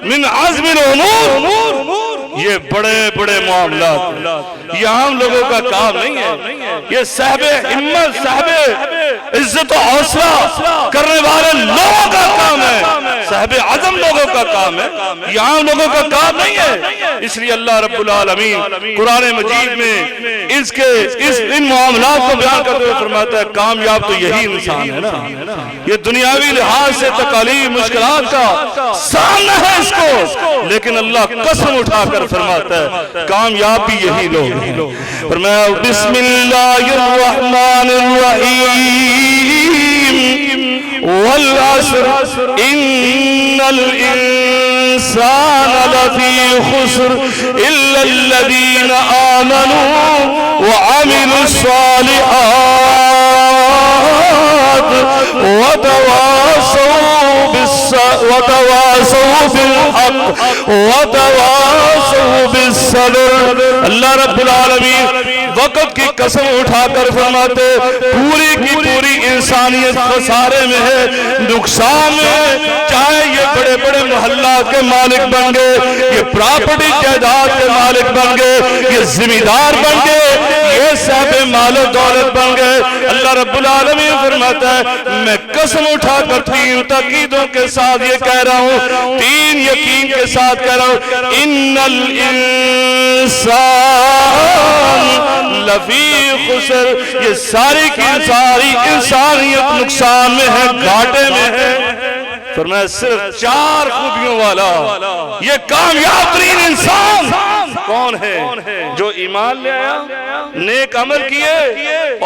مِنْ عَزْمِ الْأُمُورِ، یہ بڑے بڑے معاملات یہ عام لوگوں کا کام نہیں ہے۔ یہ صاحب ہمت، صاحب عزت و حوصلہ کرنے والے لوگوں کا کام ہے، صاحب عزم لوگوں کا کام ہے، یہ عام لوگوں کا کام نہیں ہے۔ اس لیے اللہ رب العالمین قرآن مجید میں ان معاملات کو بیان کرتے ہوئے فرماتا ہے کامیاب تو یہی انسان ہے نا۔ یہ دنیاوی لحاظ سے تکالیف مشکلات کا سامنا ہے اس کو، لیکن اللہ قسم اٹھا کر فرماتا ہے کامیاب بھی یہی لوگ ہیں۔ فرمایا بسم اللہ الرحمن الرحیم والعصر ان الانسان لفی خسر الا الذین آمنوا وعملوا الصالحات وتواصوا بالحق وتواصوا بالصبر۔ اللہ رب العالمین وقت کی قسم اٹھا کر فرماتے پوری کی پوری انسانیت خسارے میں ہے، نقصان میں ہے، چاہے یہ بڑے بڑے محلات کے مالک بن گئے، یہ پراپرٹی جائیداد کے مالک بن گئے، یہ زمیندار بن گئے، یہ صاحب مال و دولت بن گئے۔ اللہ رب العالمین فرماتا ہے میں قسم اٹھا کر تین تاکیدوں کے ساتھ یہ کہہ رہا ہوں، تین یقین کے ساتھ کہہ رہا ہوں، ان الانسان لفی خسر، یہ ساری کی ساری انسانیت نقصان میں ہے، گھاٹے میں ہے۔ فرمایا صرف چار خوبیوں والا یہ کامیاب ترین انسان کون ہے؟ جو ایمان لے آیا، نیک عمل کیے،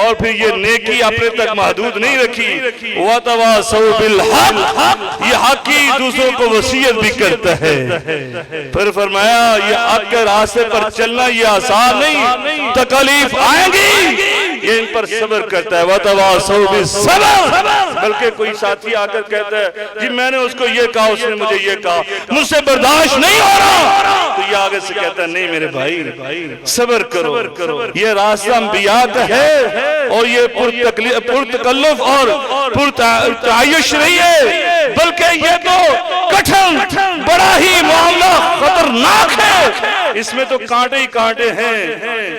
اور پھر یہ نیکی اپنے تک محدود نہیں رکھی، وَتَوَاصَوْا بِالْحَقِّ، یہ حق کی دوسروں کو وصیت بھی کرتا ہے۔ پھر فرمایا یہ حق کے راستے پر چلنا یہ آسان نہیں، تکالیف آئیں گی، یہ ان پر صبر کرتا ہے، وَتَوَاصَوْا بِالصَّبْرِ۔ بلکہ کوئی ساتھی آ کر کہتا ہے جی میں نے اس کو یہ کہا، اس نے مجھے یہ کہا، مجھ سے برداشت نہیں ہو رہا، تو یہ آگے سے کہتا ہے نہیں میرے بھائی صبر کرو، یہ راستہ انبیاء کا ہے، اور یہ پرتکلف اور پرتعیش نہیں ہے، بلکہ یہ تو کٹھن بڑا ہی معاملہ خطرناک ہے، اس میں تو کانٹے ہی کانٹے ہیں۔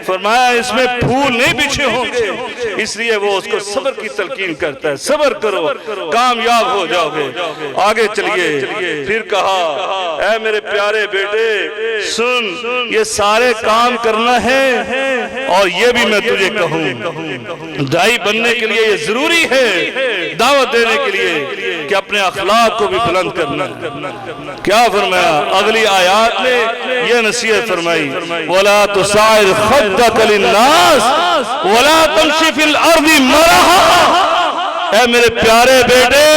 فرمایا اس میں پھول نہیں بچھے ہوں گے، اس لیے وہ اس کو صبر کی تلقین کرتا ہے، صبر کرو کامیاب ہو جاؤ گے۔ آگے چلیے، پھر کہا اے میرے پیارے بیٹے سن، یہ سارے کام کرنا ہے، اور یہ بھی میں تجھے کہوں داعی بننے کے لیے یہ ضروری ہے، دعوت دینے کے لیے کہ اپنے اخلاق کو بھی بلند کرنا ہے۔ کیا فرمایا؟ اگلی آیات میں یہ نصیحت فرمائی وَلَا تُسَعِرْ خَدَّكَ لِلنَّاسِ وَلَا تَمْشِ فِي الْأَرْضِ مَرَحًا۔ اے میرے پیارے بیٹے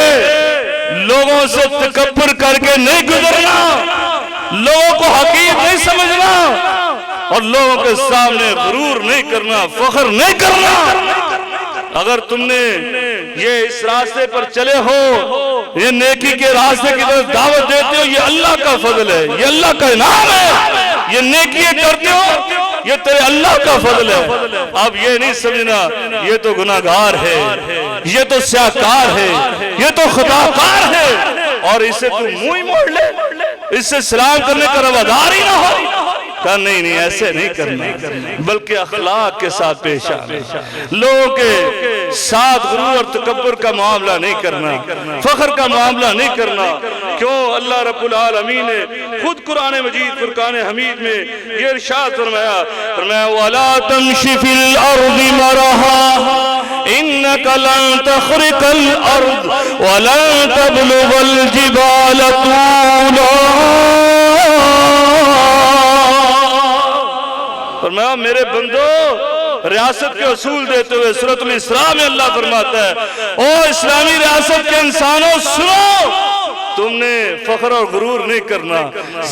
لوگوں سے تکبر کر کے نہیں گزرنا، لوگوں کو حقیر نہیں سمجھنا، اور لوگوں کے سامنے غرور نہیں کرنا، فخر نہیں کرنا۔ اگر تم نے یہ اس راستے پر چلے ہو، یہ نیکی کے راستے کی طرف دعوت دیتے ہو، یہ اللہ کا فضل ہے، یہ اللہ کا انعام ہے، یہ نیکی کرتے ہو یہ تیرے اللہ کا فضل ہے۔ اب یہ نہیں سمجھنا یہ تو گناہگار ہے، یہ تو سیاہکار ہے، یہ تو خطاکار ہے، اور اسے تو منہ ہی موڑ لے، اس سے سلام کرنے کا روادار ہی نہ ہو۔ کہا نہیں ایسے نہیں کرنا، بلکہ اخلاق کے ساتھ پیش آنا، لوگوں کے ساتھ غرور اور تکبر کا معاملہ نہیں کرنا، فخر کا معاملہ نہیں کرنا۔ کیوں؟ اللہ رب العالمین نے خود قرآن مجید فرقان حمید میں یہ ارشاد فرمایا وَلَا تَمْشِ فِي الْأَرْضِ مَرَحًا إِنَّكَ لَن تَخْرِقَ الْأَرْضَ وَلَن تَبْلُغَ الْجِبَالَ طُولًا۔ فرمایا میرے بندو ریاست کے اصول دیتے ہوئے سورۃ الاسراء میں اللہ فرماتا ہے او اسلامی ریاست کے انسانوں سنو، تم نے فخر اور غرور نہیں کرنا،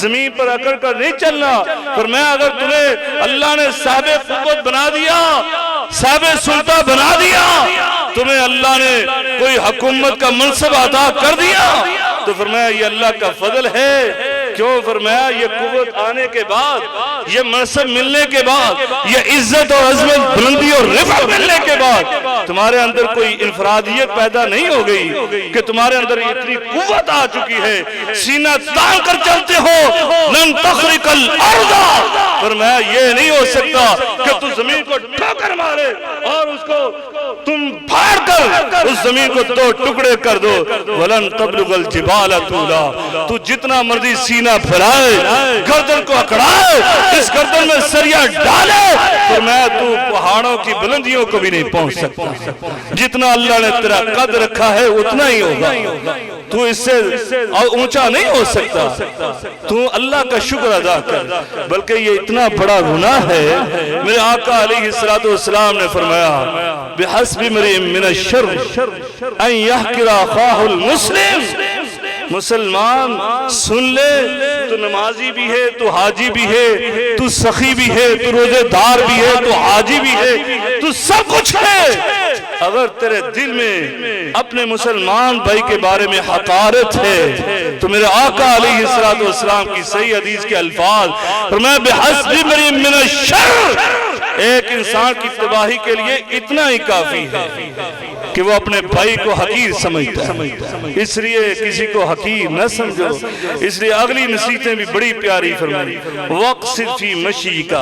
زمین پر اکڑ کر نہیں چلنا۔ فرمایا اگر تمہیں اللہ نے صاحب قوت بنا دیا، صاحب سلطہ بنا دیا، تمہیں اللہ نے کوئی حکومت کا منصب عطا کر دیا، تو فرمایا یہ اللہ کا فضل ہے، کیوں فرمایا یہ قوت آنے کے بعد، یہ منصب ملنے کے بعد، یہ عزت اور عظمت بلندی اور رفعت ملنے کے بعد تمہارے اندر کوئی انفرادیت پیدا نہیں ہو گئی کہ تمہارے اندر اتنی قوت آ چکی ہے، سینہ تان کر چلتے ہو، لن تخرق الارض، فرمایا یہ نہیں ہو سکتا کہ تو زمین کو ٹھوکر مارے اور اس کو تم پھاڑ کر اس زمین کو دو ٹکڑے کر دو، ولن تبلغ الجبال طولا، تو جتنا مرضی سینہ پھیلائے، گردن کو اکڑائے، اس گردن میں سریا ڈالے، فرمایا تو پہاڑوں کی بلندیوں کو بھی نہیں پہنچ سکتا، جتنا اللہ نے تیرا قد رکھا ہے اتنا ہی ہوگا، تو اس سے اونچا نہیں ہو سکتا، تو اللہ کا شکر ادا کر، بلکہ یہ اتنا بڑا گناہ ہے۔ میرے آقا علیہ السلام نے فرمایا بِحَسْبِ امْرِئٍ مِّنَ الشَّرِّ أَن يَحْقِرَ أَخَاهُ الْمُسْلِمَ، مسلمان سن لے، تو نمازی بھی ہے، تو حاجی بھی ہے، تو سخی بھی ہے، تو روزے دار بھی ہے، تو حاجی بھی ہے، تو سب کچھ ہے، اگر تیرے دل میں اپنے مسلمان بھائی کے بارے میں حقارت ہے تو میرے آقا علیہ السلام کی صحیح حدیث کے الفاظ فرمایا بِحَسْبِ امْرِئٍ مِّنَ الشَّرِّ، ایک انسان کی تباہی کے لیے اتنا ہی کافی ہے کہ وہ اپنے بھائی کو حقیر سمجھتا ہے، اس لیے کسی کو حقیر نہ سمجھو۔ اس لیے اگلی نصیحتیں بھی بڑی پیاری فرمائی، وَقْصِدْ فِي مَشِيِّكَ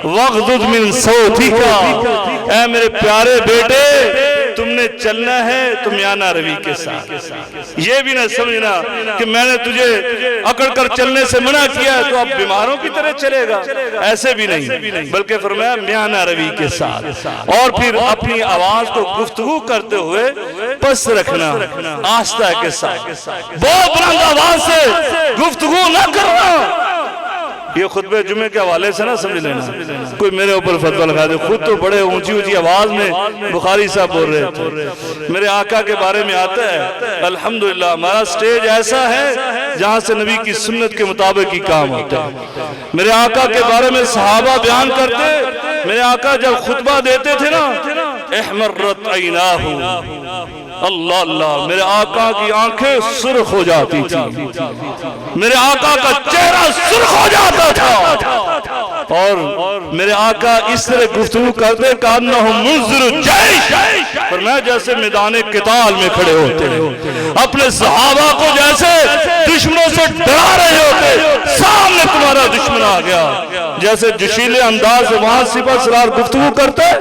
وَاغْضُضْ مِنْ صَوْتِكَ، اے میرے پیارے بیٹے تم نے چلنا ہے تو میانہ روی کے ساتھ، یہ بھی نہ سمجھنا کہ میں نے تجھے اکڑ کر چلنے سے منع کیا ہے تو اب بیماروں کی طرح چلے گا، ایسے بھی نہیں، بلکہ فرمایا میانہ روی کے ساتھ، اور پھر اپنی آواز کو گفتگو کرتے ہوئے پس رکھنا، آہستہ کے ساتھ، بہت بلند آواز سے گفتگو نہ کرنا۔ یہ خطبہ جمعے کے حوالے سے نہ سمجھ لینا کوئی میرے اوپر فتوہ لگا دے، خود تو بڑے اونچی اونچی آواز میں بخاری صاحب بول رہے تھے۔ میرے آقا کے بارے میں آتا ہے الحمدللہ ہمارا سٹیج ایسا ہے جہاں سے نبی کی سنت کے مطابق ہی کام ہوتا ہے۔ میرے آقا کے بارے میں صحابہ بیان کرتے، میرے آقا جب خطبہ دیتے تھے نا احمرت عیناہ، اللہ اللہ، میرے آقا کی آنکھیں سرخ ہو جاتی تھی، میرے آقا کا چہرہ سرخ ہو جاتا تھا، اور میرے آقا اس طرح گفتگو کرتے کانہم منذر الجیش، فرمایا جیسے میدان قتال میں کھڑے ہوتے ہیں، اپنے صحابہ کو جیسے دشمنوں سے ڈرا رہے ہوتے، سامنے تمہارا دشمن آ گیا، جیسے جشیلے انداز سے وہاں سپہ سالار گفتگو کرتے،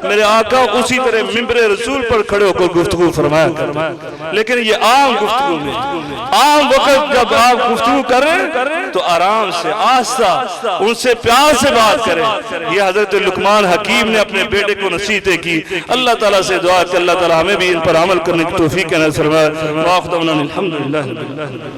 میرے آقا اسی طرح منبر رسول پر کھڑے ہو کر گفتگو فرمایا کرتے۔ لیکن یہ عام گفتگو میں، عام وقت جب آپ گفتگو کریں تو آرام سے آہستہ ان سے پیار سے بات کریں، یہ حضرت لقمان حکیم نے اپنے بیٹے کو نصیحتیں کی۔ اللہ تعالیٰ سے دعا کہ اللہ تعالیٰ ہمیں بھی ان پر عمل کرنے کی توفیق نصیب فرمائے۔ وآخر دعوانا الحمدللہ۔